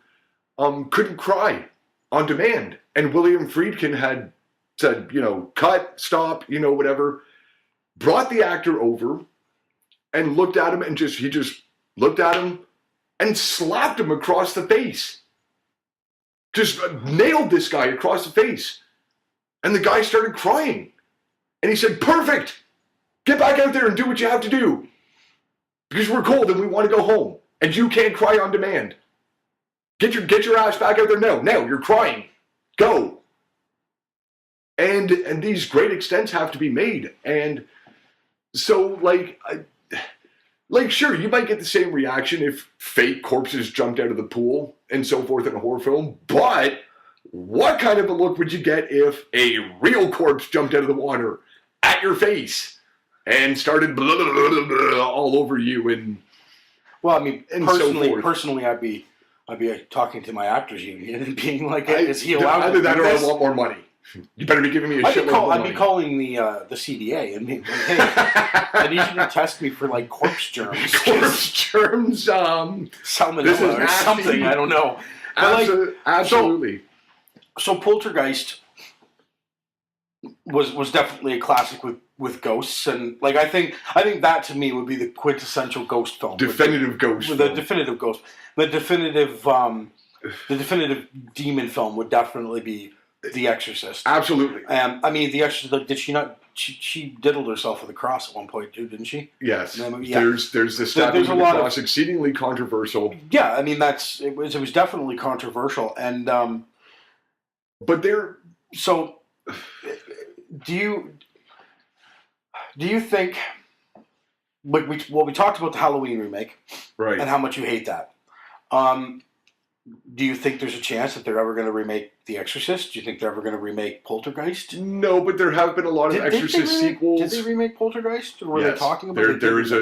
couldn't cry on demand. And William Friedkin had said, cut, stop, whatever, brought the actor over and looked at him and he just looked at him and slapped him across the face. Just nailed this guy across the face. And the guy started crying. And he said, perfect! Get back out there and do what you have to do. Because we're cold and we want to go home. And you can't cry on demand. Get your ass back out there now. Now, you're crying. Go. And these great extents have to be made. And so, sure, you might get the same reaction if fake corpses jumped out of the pool and so forth in a horror film. But what kind of a look would you get if a real corpse jumped out of the water at your face? and started blah, blah, blah, blah, all over you. And Well, I mean, And so forth. personally, I'd be talking to my actors union and being like, "Is he allowed either to that do or I this?" want more money. You better be giving me a shitload more I'd money. be calling the CDA and being like, "Hey, I need you to test me for like corpse germs, Corpse germs, this is salmonella, or nasty. something. I don't know." But like, Absolutely. so Poltergeist was definitely a classic with ghosts, and like I think that to me would be the quintessential ghost film, Definitive ghost. the definitive ghost, the definitive demon film would definitely be The Exorcist. Absolutely. I mean, The Exorcist. Did she not? She diddled herself with a cross at one point too, didn't she? Yes. Yeah. There's the stabbing There's a with the lot of- cross, exceedingly controversial. Yeah, I mean it was definitely controversial, and But there, so do you think? Like we talked about the Halloween remake right? and how much you hate that. Do you think there's a chance that they're ever going to remake The Exorcist? Do you think they're ever going to remake Poltergeist? No, but there have been a lot of Exorcist sequels. Did they remake Poltergeist? Or were Yes. they talking about it? There is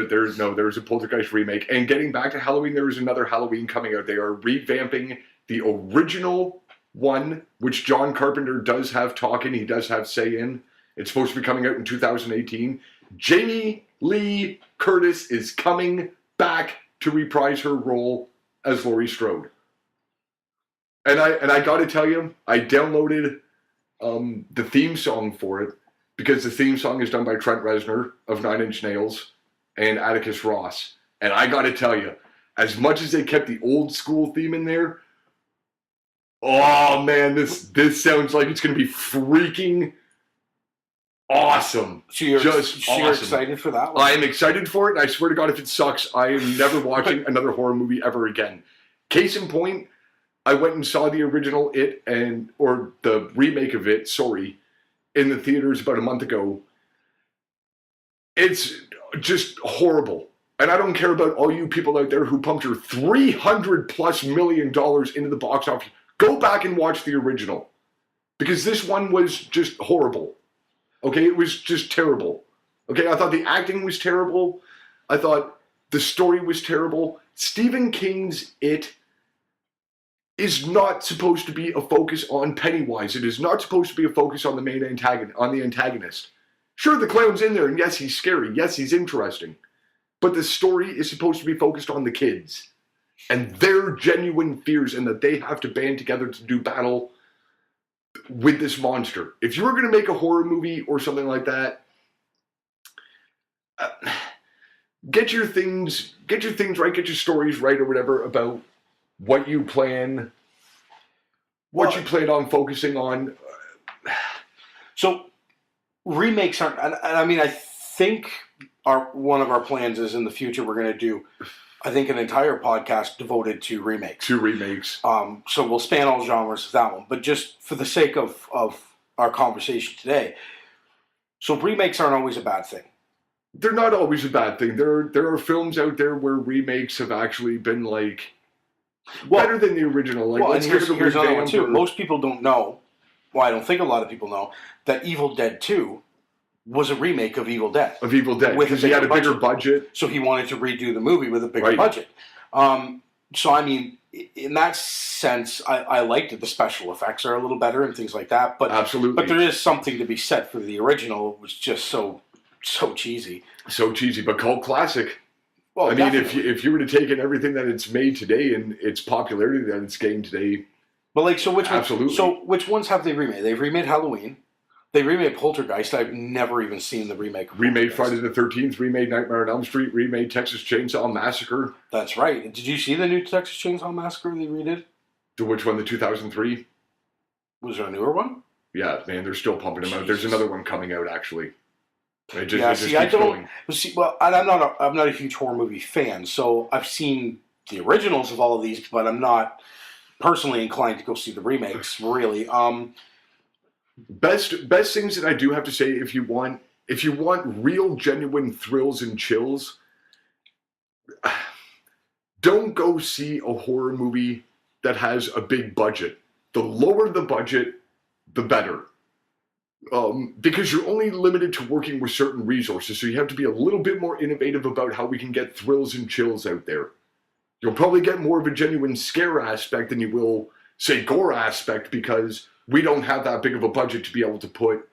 a Poltergeist remake. And getting back to Halloween, there is another Halloween coming out. They are revamping the original one, which John Carpenter does have talk in. He does have say in. It's supposed to be coming out in 2018. Jamie Lee Curtis is coming back to reprise her role as Laurie Strode. And I got to tell you, I downloaded the theme song for it because the theme song is done by Trent Reznor of Nine Inch Nails and Atticus Ross. And I got to tell you, as much as they kept the old school theme in there, oh man, this sounds like it's going to be freaking awesome. So you're awesome. excited for that one? I am excited for it, and I swear to God, if it sucks, I am never watching another horror movie ever again. Case in point, I went and saw the original or the remake of it, in the theaters about a month ago. It's just horrible. And I don't care about all you people out there who pumped your $300+ million into the box office. Go back and watch the original. Because this one was just horrible. Okay, it was just terrible. Okay, I thought the acting was terrible. I thought the story was terrible. Stephen King's It is not supposed to be a focus on Pennywise. It is not supposed to be a focus on the main antagonist. Sure, the clown's in there, and yes, he's scary. Yes, he's interesting. But the story is supposed to be focused on the kids and their genuine fears, and that they have to band together to do battle with this monster. If you were going to make a horror movie or something like that, get your things right, get your stories right, or whatever about what you plan on focusing on. So remakes aren't, and I mean, I think one of our plans is in the future we're going to do, I think, an entire podcast devoted to remakes. So we'll span all genres of that one. But just for the sake of our conversation today, so remakes aren't always a bad thing. They're not always a bad thing. There are films out there where remakes have actually been better than the original. And here's another one too. Most people don't know. Well, I don't think a lot of people know that Evil Dead 2 was a remake of Evil Dead. Because he had a bigger budget. So he wanted to redo the movie with a bigger budget. So, I mean, in that sense, I liked it. The special effects are a little better and things like that. But absolutely. But there is something to be said for the original. It was just so cheesy. So cheesy, but cult classic. Well, I mean, if you were to take in everything that it's made today and its popularity that it's gained today. But which ones have they remade? They've remade Halloween. They remade Poltergeist. I've never even seen the remake of Remade Friday the 13th, remade Nightmare on Elm Street, remade Texas Chainsaw Massacre. That's right. Did you see the new Texas Chainsaw Massacre they redid? Which one, the 2003? Was there a newer one? Yeah, man, they're still pumping them out. There's another one coming out, actually. I'm not a huge horror movie fan, so I've seen the originals of all of these, but I'm not personally inclined to go see the remakes, really. Best things that I do have to say, if you want real genuine thrills and chills, don't go see a horror movie that has a big budget. The lower the budget, the better. because you're only limited to working with certain resources, so you have to be a little bit more innovative about how we can get thrills and chills out there. You'll probably get more of a genuine scare aspect than you will, say, gore aspect, because we don't have that big of a budget to be able to put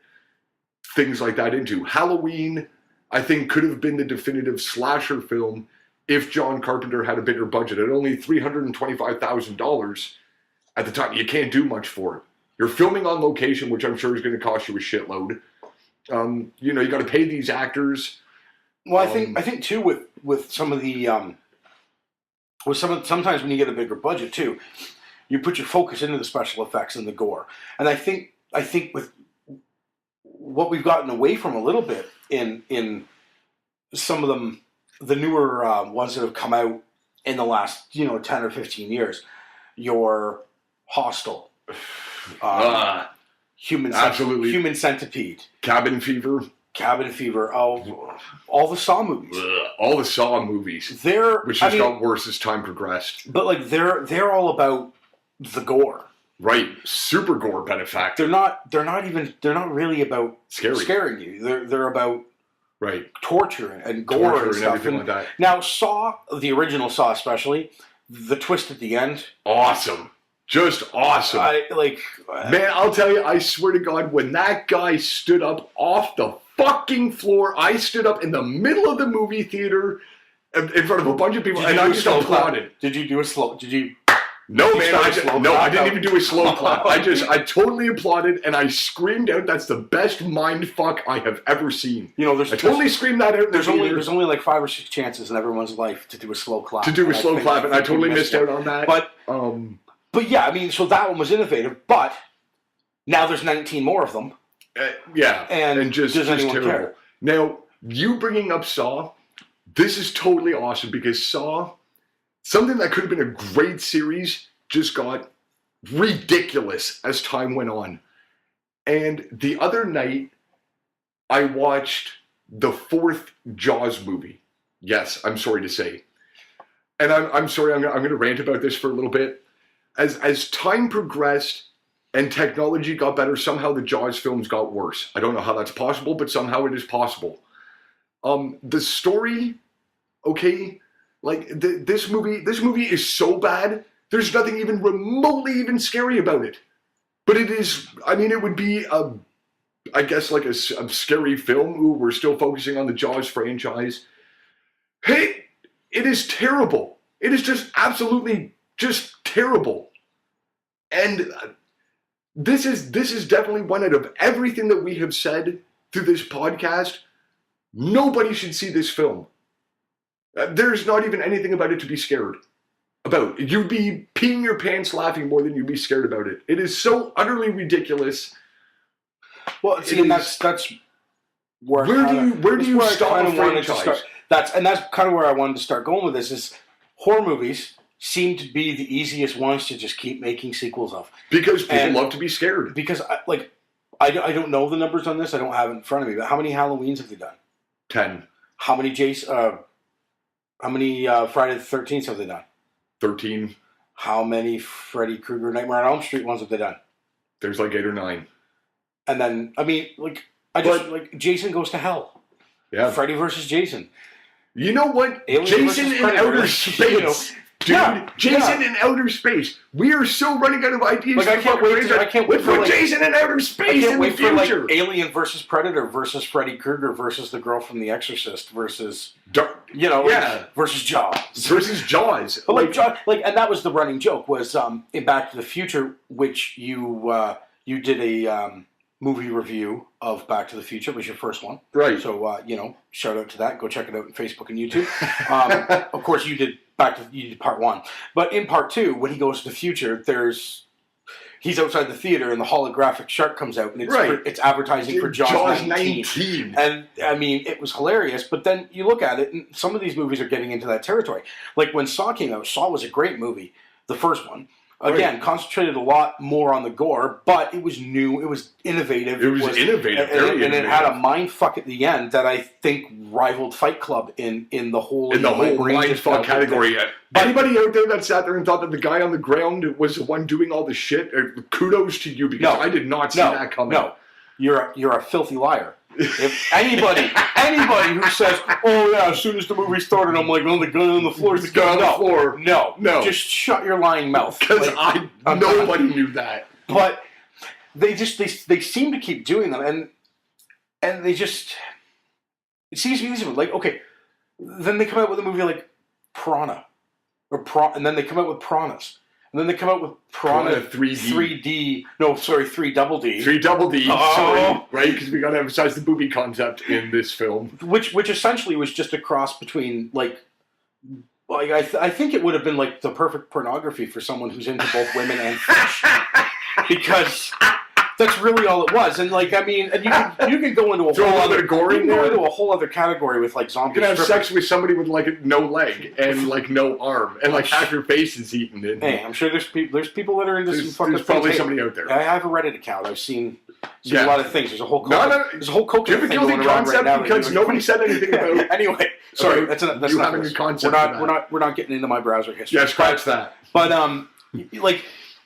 things like that into. Halloween, I think, could have been the definitive slasher film if John Carpenter had a bigger budget. At only $325,000 at the time, you can't do much for it. You're filming on location, which I'm sure is going to cost you a shitload. You got to pay these actors. Well, I think too with some of the sometimes when you get a bigger budget too, you put your focus into the special effects and the gore. And I think with what we've gotten away from a little bit in some of them, the newer ones that have come out in the last 10 or 15 years, your Hostel. Human Centipede, Cabin Fever, all the Saw movies, all the Saw movies. Which just got worse as time progressed. But like they're all about the gore, right? Super gore benefactor. They're not really about scaring you. They're about torture and gore and stuff. Everything like that. Now Saw, the original Saw especially, the twist at the end, awesome. Just awesome. Man, I'll tell you, I swear to God, when that guy stood up off the fucking floor, I stood up in the middle of the movie theater in front of a bunch of people, and I just applauded. Did you do a slow? Did you? No, man. I didn't even do a slow clap. I totally applauded, and I screamed out, "That's the best mind fuck I have ever seen." I totally screamed that out. There's only like 5 or 6 chances in everyone's life to do a slow clap. And I totally missed out on that. But yeah, I mean, so that one was innovative, but now there's 19 more of them. And just anyone terrible. Care? Now, you bringing up Saw, this is totally awesome because Saw, something that could have been a great series, just got ridiculous as time went on. And the other night, I watched the 4th Jaws movie. Yes, I'm sorry to say. And I'm sorry, I'm going to rant about this for a little bit. As time progressed and technology got better, somehow the Jaws films got worse. I don't know how that's possible, but somehow it is possible. The story, okay, like this movie is so bad. There's nothing even remotely even scary about it. But it is. I mean, it would be I guess like a scary film. Ooh, we're still focusing on the Jaws franchise. Hey, it is terrible. It is just absolutely just terrible. And this is definitely one out of everything that we have said through this podcast. Nobody should see this film. There's not even anything about it to be scared about. You'd be peeing your pants laughing more than you'd be scared about it. It is so utterly ridiculous. Well, see, and that's where do you stop a franchise? That's kind of where I wanted to start going with this. Is horror movies seem to be the easiest ones to just keep making sequels of. Because people love to be scared. Because, I don't know the numbers on this. I don't have it in front of me. But how many Halloweens have they done? 10. How many Friday the 13th have they done? 13. How many Freddy Krueger Nightmare on Elm Street ones have they done? There's like 8 or 9. And then, I mean, Jason Goes to Hell. Yeah. Freddy versus Jason. You know what? Alien Jason in outer space. Dude, Jason in outer space. We are so running out of ideas. I can't wait for Jason in outer space in the future. For Alien versus Predator versus Freddy Krueger versus the girl from The Exorcist versus versus Jaws. Versus Jaws. But and that was the running joke was in Back to the Future, which you did a movie review of Back to the Future. It was your first one, right? So shout out to that. Go check it out on Facebook and YouTube. Of course, you did part 1, but in part 2, when he goes to the future, he's outside the theater and the holographic shark comes out and it's advertising for Jaws 19. And I mean, it was hilarious. But then you look at it, and some of these movies are getting into that territory. Like when Saw came out, Saw was a great movie, the first one. Again, concentrated a lot more on the gore, but it was new, it was innovative. It was innovative, and it had a mind fuck at the end that I think rivaled Fight Club in the whole mind fuck category. Anybody out there that sat there and thought that the guy on the ground was the one doing all the shit? Kudos to you because I did not see that coming. you're a filthy liar. If anybody who says, "Oh yeah," as soon as the movie started, I'm like, "Oh, the gun on the floor." The gun on the floor. No. Just shut your lying mouth. Because nobody knew that. But they seem to keep doing them, and they just, it seems to be easy. Like, okay, then they come out with a movie like Piranha, and then they come out with Piranhas. And then they come out with Piranha 3D. No, sorry, 3 double D. 3 double D, Oh. sorry. Right? Because we got to emphasize the booby concept in this film. Which essentially was just a cross between, like I think it would have been like the perfect pornography for someone who's into both women and fish. Because that's really all it was. And like, I mean, and you can go into a Throw whole a little other bit of gore in go there. into a whole other category with like zombie You can have strippers. sex with somebody with like no leg and like no arm and like half your face is eaten in. Hey, I'm sure there's people that are into some fucking There's probably things. somebody out there. I have a Reddit account. I've seen Yeah. a lot of things. There's a whole There's a whole Do you have a thing guilty going around concept right now. because nobody said anything about Anyway, sorry, about that's you not having this. a concept of that. We're not getting into my browser history. Yeah, scratch that. But like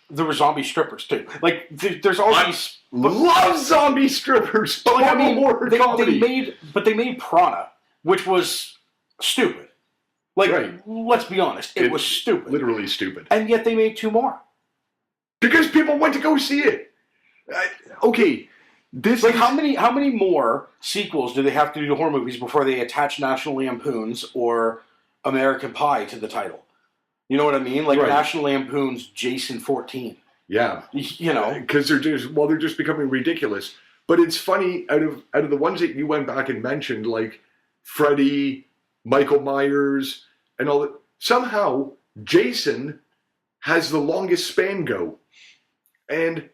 there were zombie strippers too. Like there's all these. Love zombie strippers. But like, I mean, they comedy. made Piranha, which was stupid. Like, Right. let's be honest, it was stupid. Literally stupid. And yet they made 2 more. Because people went to go see it. Okay, this Like, is- how many more sequels do they have to do to horror movies before they attach National Lampoon's or American Pie to the title? You know what I mean? Like Right. National Lampoon's Jason 14. Yeah, You know, because they're just becoming ridiculous. But it's funny, out of the ones that you went back and mentioned, like Freddy, Michael Myers, and all that, somehow Jason has the longest span go. And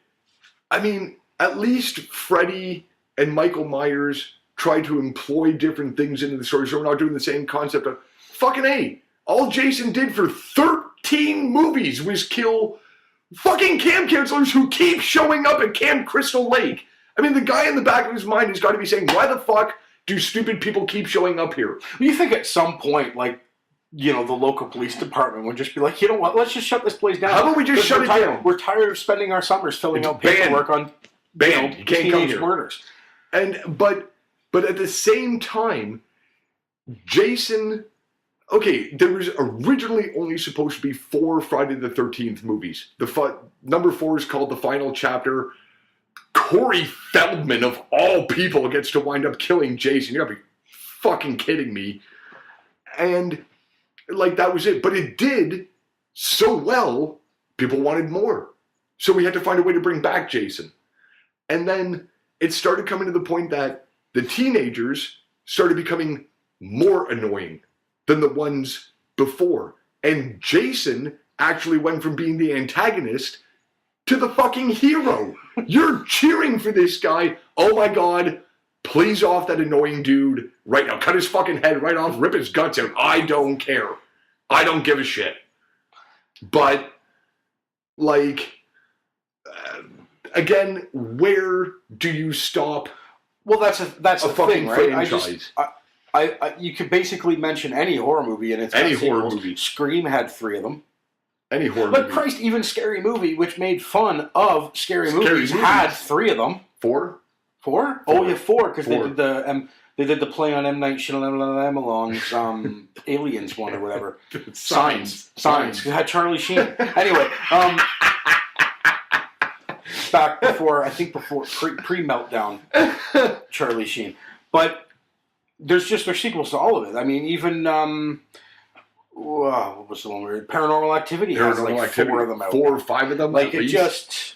I mean, at least Freddy and Michael Myers try to employ different things into the story, so we're not doing the same concept of fucking A. All Jason did for 13 movies was kill fucking camp counselors who keep showing up at Camp Crystal Lake. I mean, the guy in the back of his mind has got to be saying, why the fuck do stupid people keep showing up here? you think at some point, like, you know, the local police department would just be like, you know what, let's just shut this place down. How about we just shut it down? We're tired of spending our summers filling It's out paperwork on Banned. You can't come teenage here. murders. And but at the same time, Jason. Okay, there was originally only supposed to be 4 Friday the 13th movies. Number 4 is called The Final Chapter. Corey Feldman, of all people, gets to wind up killing Jason. You gotta be fucking kidding me. And, like, that was it. But it did so well, people wanted more. So we had to find a way to bring back Jason. And then it started coming to the point that the teenagers started becoming more annoying than the ones before. And Jason actually went from being the antagonist to the fucking hero. You're cheering for this guy. Oh my god, please off that annoying dude right now. Cut his fucking head right off, rip his guts out. I don't care. I don't give a shit. But, like, again, where do you stop? Well, that's the fucking thing, right? franchise. I you could basically mention any horror movie and it's got Any horror sequels. movie. Scream had 3 of them. Any horror But movie. Christ, even Scary Movie, which made fun of scary Scary movies, movies. had 3 of them. 4? 4? Oh yeah, 4 because they 4. did the play on M. Night Shyamalan's Aliens one or whatever. Signs. It had Charlie Sheen. Anyway, back before pre-meltdown, Charlie Sheen. But there's sequels to all of it. I mean, even what was the one where Paranormal Activity has like Paranormal Activity. 4 of them out. 4 or 5 of them. Like at it least. just.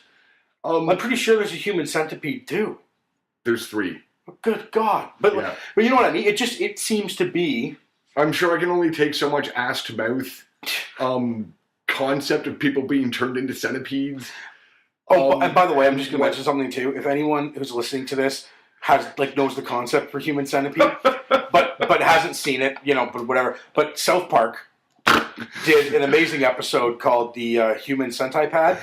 I'm pretty sure there's a Human Centipede too. There's 3. Good God! But Yeah. but you know what I mean. It seems to be. I'm sure I can only take so much ass to mouth concept of people being turned into centipedes. Oh, and by the way, I'm just going to mention something too. If anyone who's listening to this knows the concept for Human Centipede, but hasn't seen it, you know, but whatever. But South Park did an amazing episode called the Human Centipede,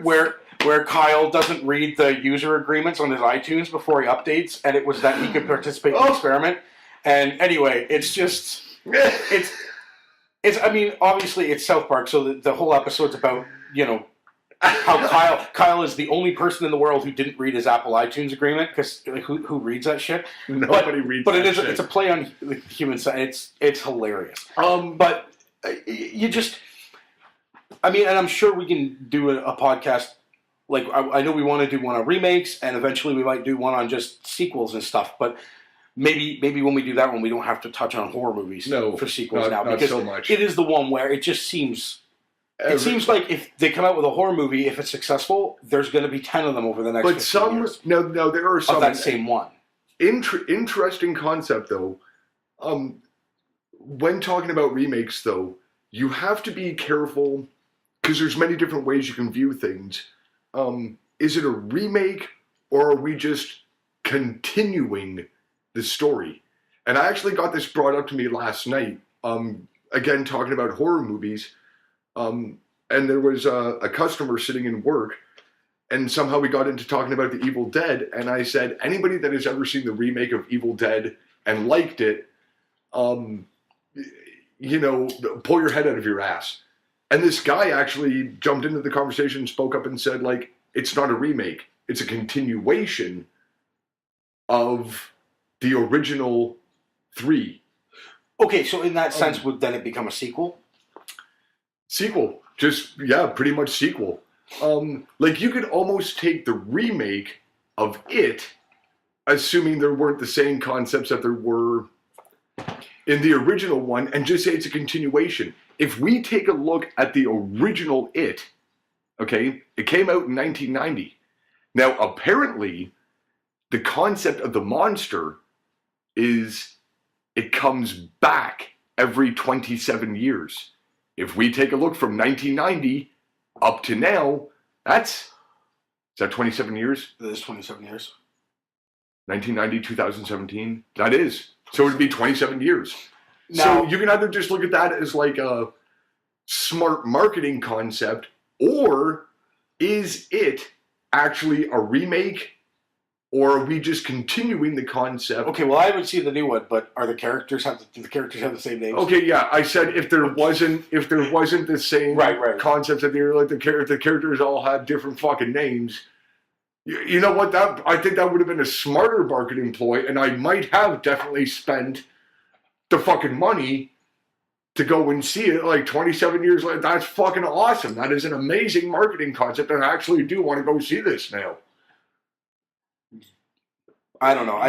where Kyle doesn't read the user agreements on his iTunes before he updates, and it was that he could participate in the experiment. And anyway, it's just it's. I mean, obviously it's South Park, so the whole episode's about, you know, how Kyle is the only person in the world who didn't read his Apple iTunes agreement, because like, who reads that shit? Nobody reads but that it is shit. it's a play on the human side. It's hilarious. Um, But you just, I mean, and I'm sure we can do a podcast. Like, I know we want to do one on remakes, and eventually we might do one on just sequels and stuff. But maybe when we do that one, we don't have to touch on horror movies for sequels now, not because so much. it is the one where it just seems. It seems like if they come out with a horror movie, if it's successful, there's going to be 10 of them over the next. But 15 years no, there are some of that same one. Interesting concept though. When talking about remakes, though, you have to be careful because there's many different ways you can view things. Is it a remake, or are we just continuing the story? And I actually got this brought up to me last night. Again, talking about horror movies. And there was a customer sitting in work, and somehow we got into talking about the Evil Dead, and I said, anybody that has ever seen the remake of Evil Dead and liked it, pull your head out of your ass. And this guy actually jumped into the conversation and spoke up and said, like, it's not a remake. It's a continuation of the original 3. Okay, so in that sense, would then it become a sequel? Sequel. Pretty much sequel. Like, you could almost take the remake of it, assuming there weren't the same concepts that there were in the original one, and just say it's a continuation. If we take a look at the original It, okay, it came out in 1990. Now, apparently, the concept of the monster is it comes back every 27 years. If we take a look from 1990 up to now, is that 27 years? It is 27 years. 1990, 2017? That is. So it would be 27 years. Now, So you can either just look at that as like a smart marketing concept, or is it actually a remake, or are we just continuing the concept? okay, well, I haven't seen the new one, but do the characters have the same names? Okay, yeah, I said if there wasn't the same Right. concepts that they're like the characters all had different fucking names. You know what? I think that would have been a smarter marketing ploy, and I might have definitely spent the fucking money to go and see it. Like 27 years later, that's fucking awesome. That is an amazing marketing concept, and I actually do want to go see this now. I don't know.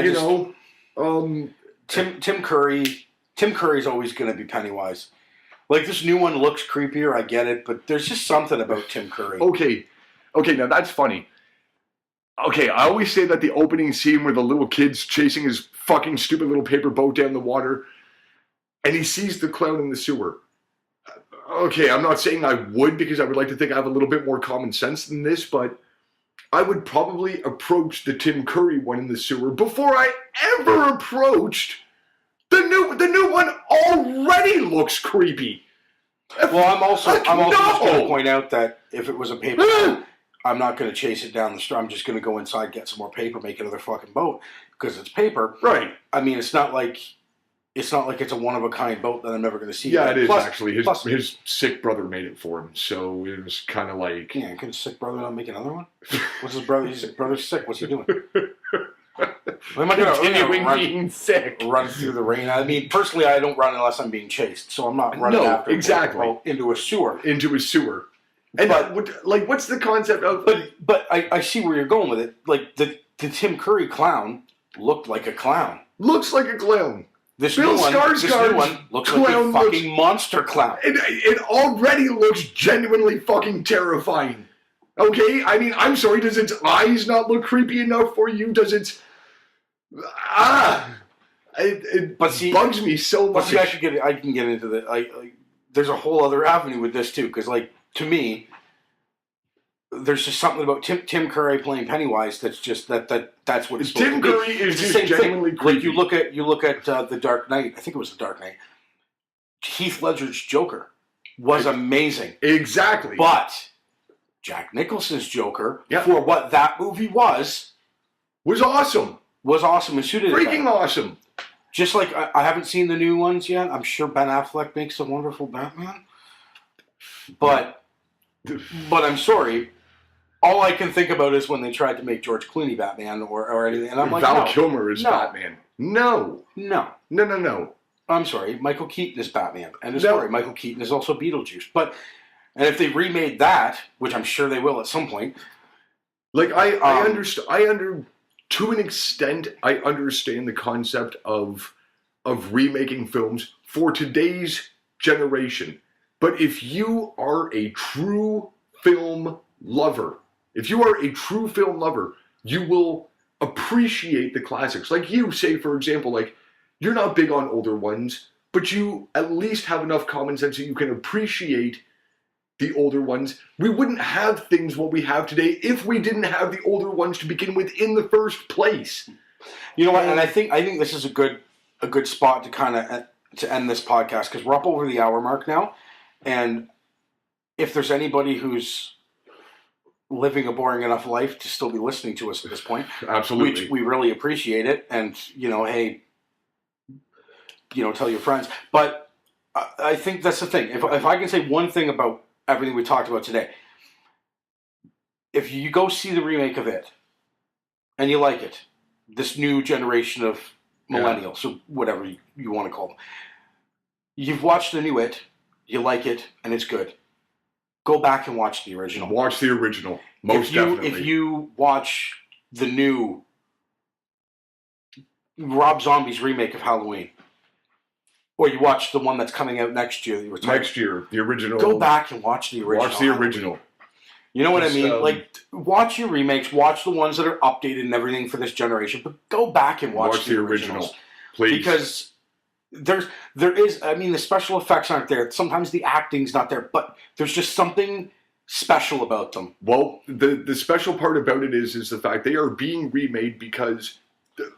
Tim Curry's always going to be Pennywise. Like, this new one looks creepier, I get it, but there's just something about Tim Curry. Okay, now that's funny. Okay, I always say that the opening scene where the little kid's chasing his fucking stupid little paper boat down the water, and he sees the clown in the sewer. Okay, I'm not saying I would, because I would like to think I have a little bit more common sense than this, but I would probably approach the Tim Curry one in the sewer before I ever approached the new one. Already looks creepy. Well, I'm also just going to No! point out that if it was a paper boat, I'm not going to chase it down the street. I'm just going to go inside, get some more paper, make another fucking boat, because it's paper. Right. I mean, it's not like it's a one-of-a-kind boat that I'm never going to see. Yeah, it is Plus- actually. His sick brother made it for him, so it was kind of like... Yeah, can his sick brother not make another one? What's his brother? His brother's sick. What's he doing? Am I Continuing going being sick. to run through the rain? I mean, personally, I don't run unless I'm being chased, so I'm not running No, after exactly. into a sewer. Into a sewer. And what's the concept of... But I see where you're going with it. Like, the Tim Curry clown looked like a clown. Looks like a clown. This Bill new one Skarsgård's looks like a clown fucking monster clown. It already looks genuinely fucking terrifying. Okay? I mean, I'm sorry, does its eyes not look creepy enough for you? Does its... It bugs me so But much. see, I can get into the... there's a whole other avenue with this, too, because, like, to me, there's just something about Tim Curry playing Pennywise that's just that's what it's supposed Tim to be. Curry is It's the just same genuinely thing. creepy. Like, you look at The Dark Knight. I think it was The Dark Knight. Heath Ledger's Joker was amazing. Exactly. But Jack Nicholson's Joker, Yeah. for what that movie was awesome. and suited it Freaking better. awesome. Just like, I haven't seen the new ones yet. I'm sure Ben Affleck makes a wonderful Batman. But I'm sorry, all I can think about is when they tried to make George Clooney Batman or anything, and I'm like, Val no, Kilmer is no. Batman. No. no. I'm sorry, Michael Keaton is Batman, and sorry, Michael Keaton is also Beetlejuice. And if they remade that, which I'm sure they will at some point, like I understand. To an extent, I understand the concept of remaking films for today's generation. But if you are a true film lover, you will appreciate the classics. Like you say, for example, like you're not big on older ones, but you at least have enough common sense that you can appreciate the older ones. We wouldn't have things what we have today if we didn't have the older ones to begin with in the first place. You know what? And I think this is a good spot to kind of to end this podcast, because we're up over the hour mark now, and if there's anybody who's living a boring enough life to still be listening to us at this point, absolutely, we really appreciate it. And hey, tell your friends. But I think that's the thing. If I can say one thing about everything we talked about today, if you go see the remake of it and you like it, this new generation of millennials, or whatever you want to call them, you've watched the new It, you like it, and it's good. Go back and watch the original. Watch the original, definitely. If you watch the new Rob Zombie's remake of Halloween, or you watch the one that's coming out next year. The original. Go back and watch the original. Watch the original. You know what I mean? Watch your remakes. Watch the ones that are updated and everything for this generation. But go back and watch the original, please. Because there is. I mean, the special effects aren't there. Sometimes the acting's not there, but there's just something special about them. Well, the special part about it is the fact they are being remade because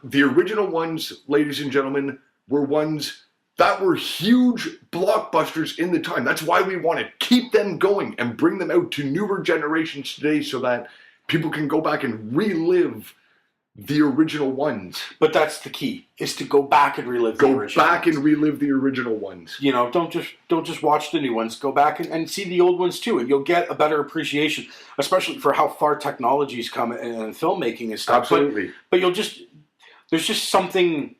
the original ones, ladies and gentlemen, were ones that were huge blockbusters in the time. That's why we want to keep them going and bring them out to newer generations today so that people can go back and relive the original ones. But that's the key, is to go back and relive the original ones. And relive the original ones. Don't just watch the new ones. Go back and see the old ones too, and you'll get a better appreciation, especially for how far technology's come and filmmaking and stuff. Absolutely. But there's just something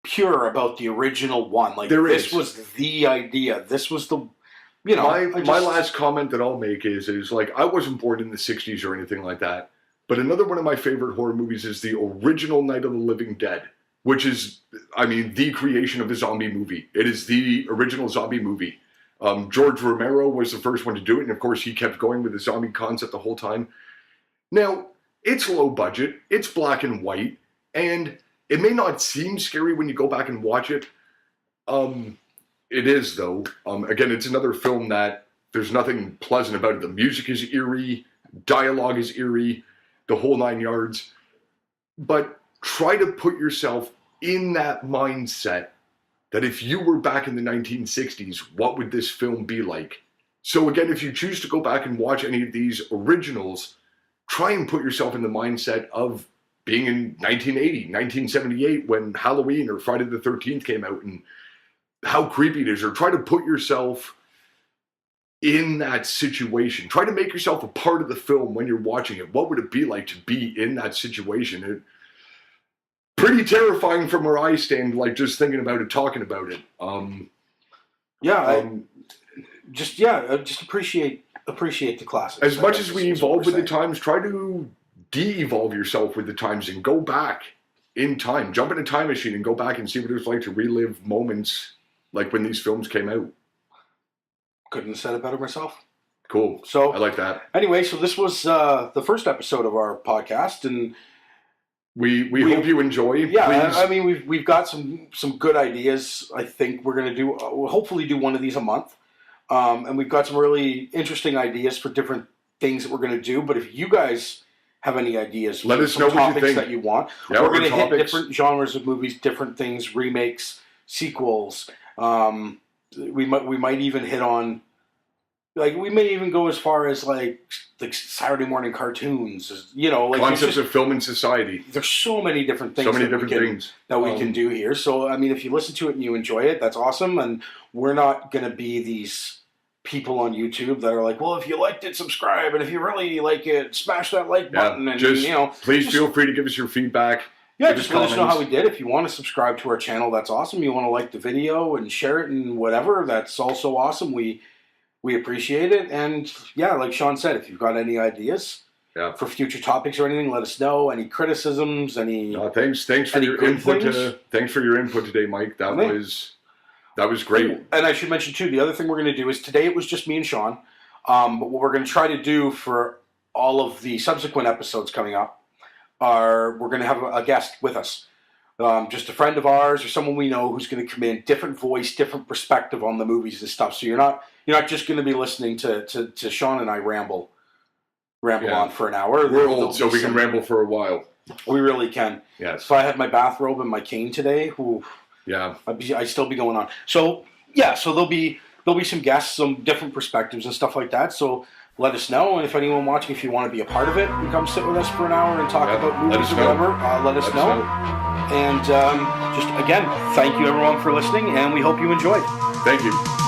pure about the original one. Like, this was the idea. This was the, my last comment that I'll make is like, I wasn't born in the 60s or anything like that, but another one of my favorite horror movies is the original Night of the Living Dead, which is, the creation of a zombie movie. It is the original zombie movie. George Romero was the first one to do it, and of course he kept going with the zombie concept the whole time. Now, it's low budget, it's black and white, and it may not seem scary when you go back and watch it. It is, though. Again, it's another film that there's nothing pleasant about it. The music is eerie, dialogue is eerie, the whole 9 yards. But try to put yourself in that mindset that if you were back in the 1960s, what would this film be like? So again, if you choose to go back and watch any of these originals, try and put yourself in the mindset of being in 1980, 1978, when Halloween or Friday the 13th came out, and how creepy it is. Or try to put yourself in that situation. Try to make yourself a part of the film when you're watching it. What would it be like to be in that situation? Pretty terrifying from where I stand, like just thinking about it, talking about it. Just appreciate the classics. As much as we evolve with the times, try to de-evolve yourself with the times and go back in time. Jump in a time machine and go back and see what it was like to relive moments like when these films came out. Couldn't have said it better myself. Cool. So I like that. Anyway, so this was the first episode of our podcast, and we hope you enjoy. Yeah, please. We've got some good ideas. I think we're going to we'll hopefully do one of these a month, and we've got some really interesting ideas for different things that we're going to do. But if you guys have any ideas, let us know what you think. That you want. Yeah, we're going to hit different genres of movies, different things, remakes, sequels. We might even hit on, like, we may even go as far as like Saturday morning cartoons. Concepts of film and society. There's so many different things. That we can do here. So if you listen to it and you enjoy it, that's awesome. And we're not going to be these people on YouTube that are like, well, if you liked it, subscribe, and if you really like it, smash that like button, and just, please just, feel free to give us your feedback. Yeah, just let us know how we did. If you want to subscribe to our channel, that's awesome. You want to like the video and share it and whatever, that's also awesome. We appreciate it. And yeah, like Sean said, if you've got any ideas for future topics or anything, let us know. Any criticisms, any thanks for your input. Thanks for your input today, Mike. That was great. And I should mention too, the other thing we're going to do is today it was just me and Sean. But what we're going to try to do for all of the subsequent episodes coming up we're going to have a guest with us, just a friend of ours or someone we know who's going to come in, different voice, different perspective on the movies and stuff. So you're not just going to be listening to Sean and I ramble on for an hour. We're old, so we can ramble for a while. We really can. Yes. So I had my bathrobe and my cane today. I'd still be going on. So yeah, so there'll be some guests, some different perspectives and stuff like that. So let us know, and if anyone watching, if you want to be a part of it and come sit with us for an hour and talk about movies or whatever, let us know. And just again, thank you everyone for listening, and we hope you enjoyed. Thank you.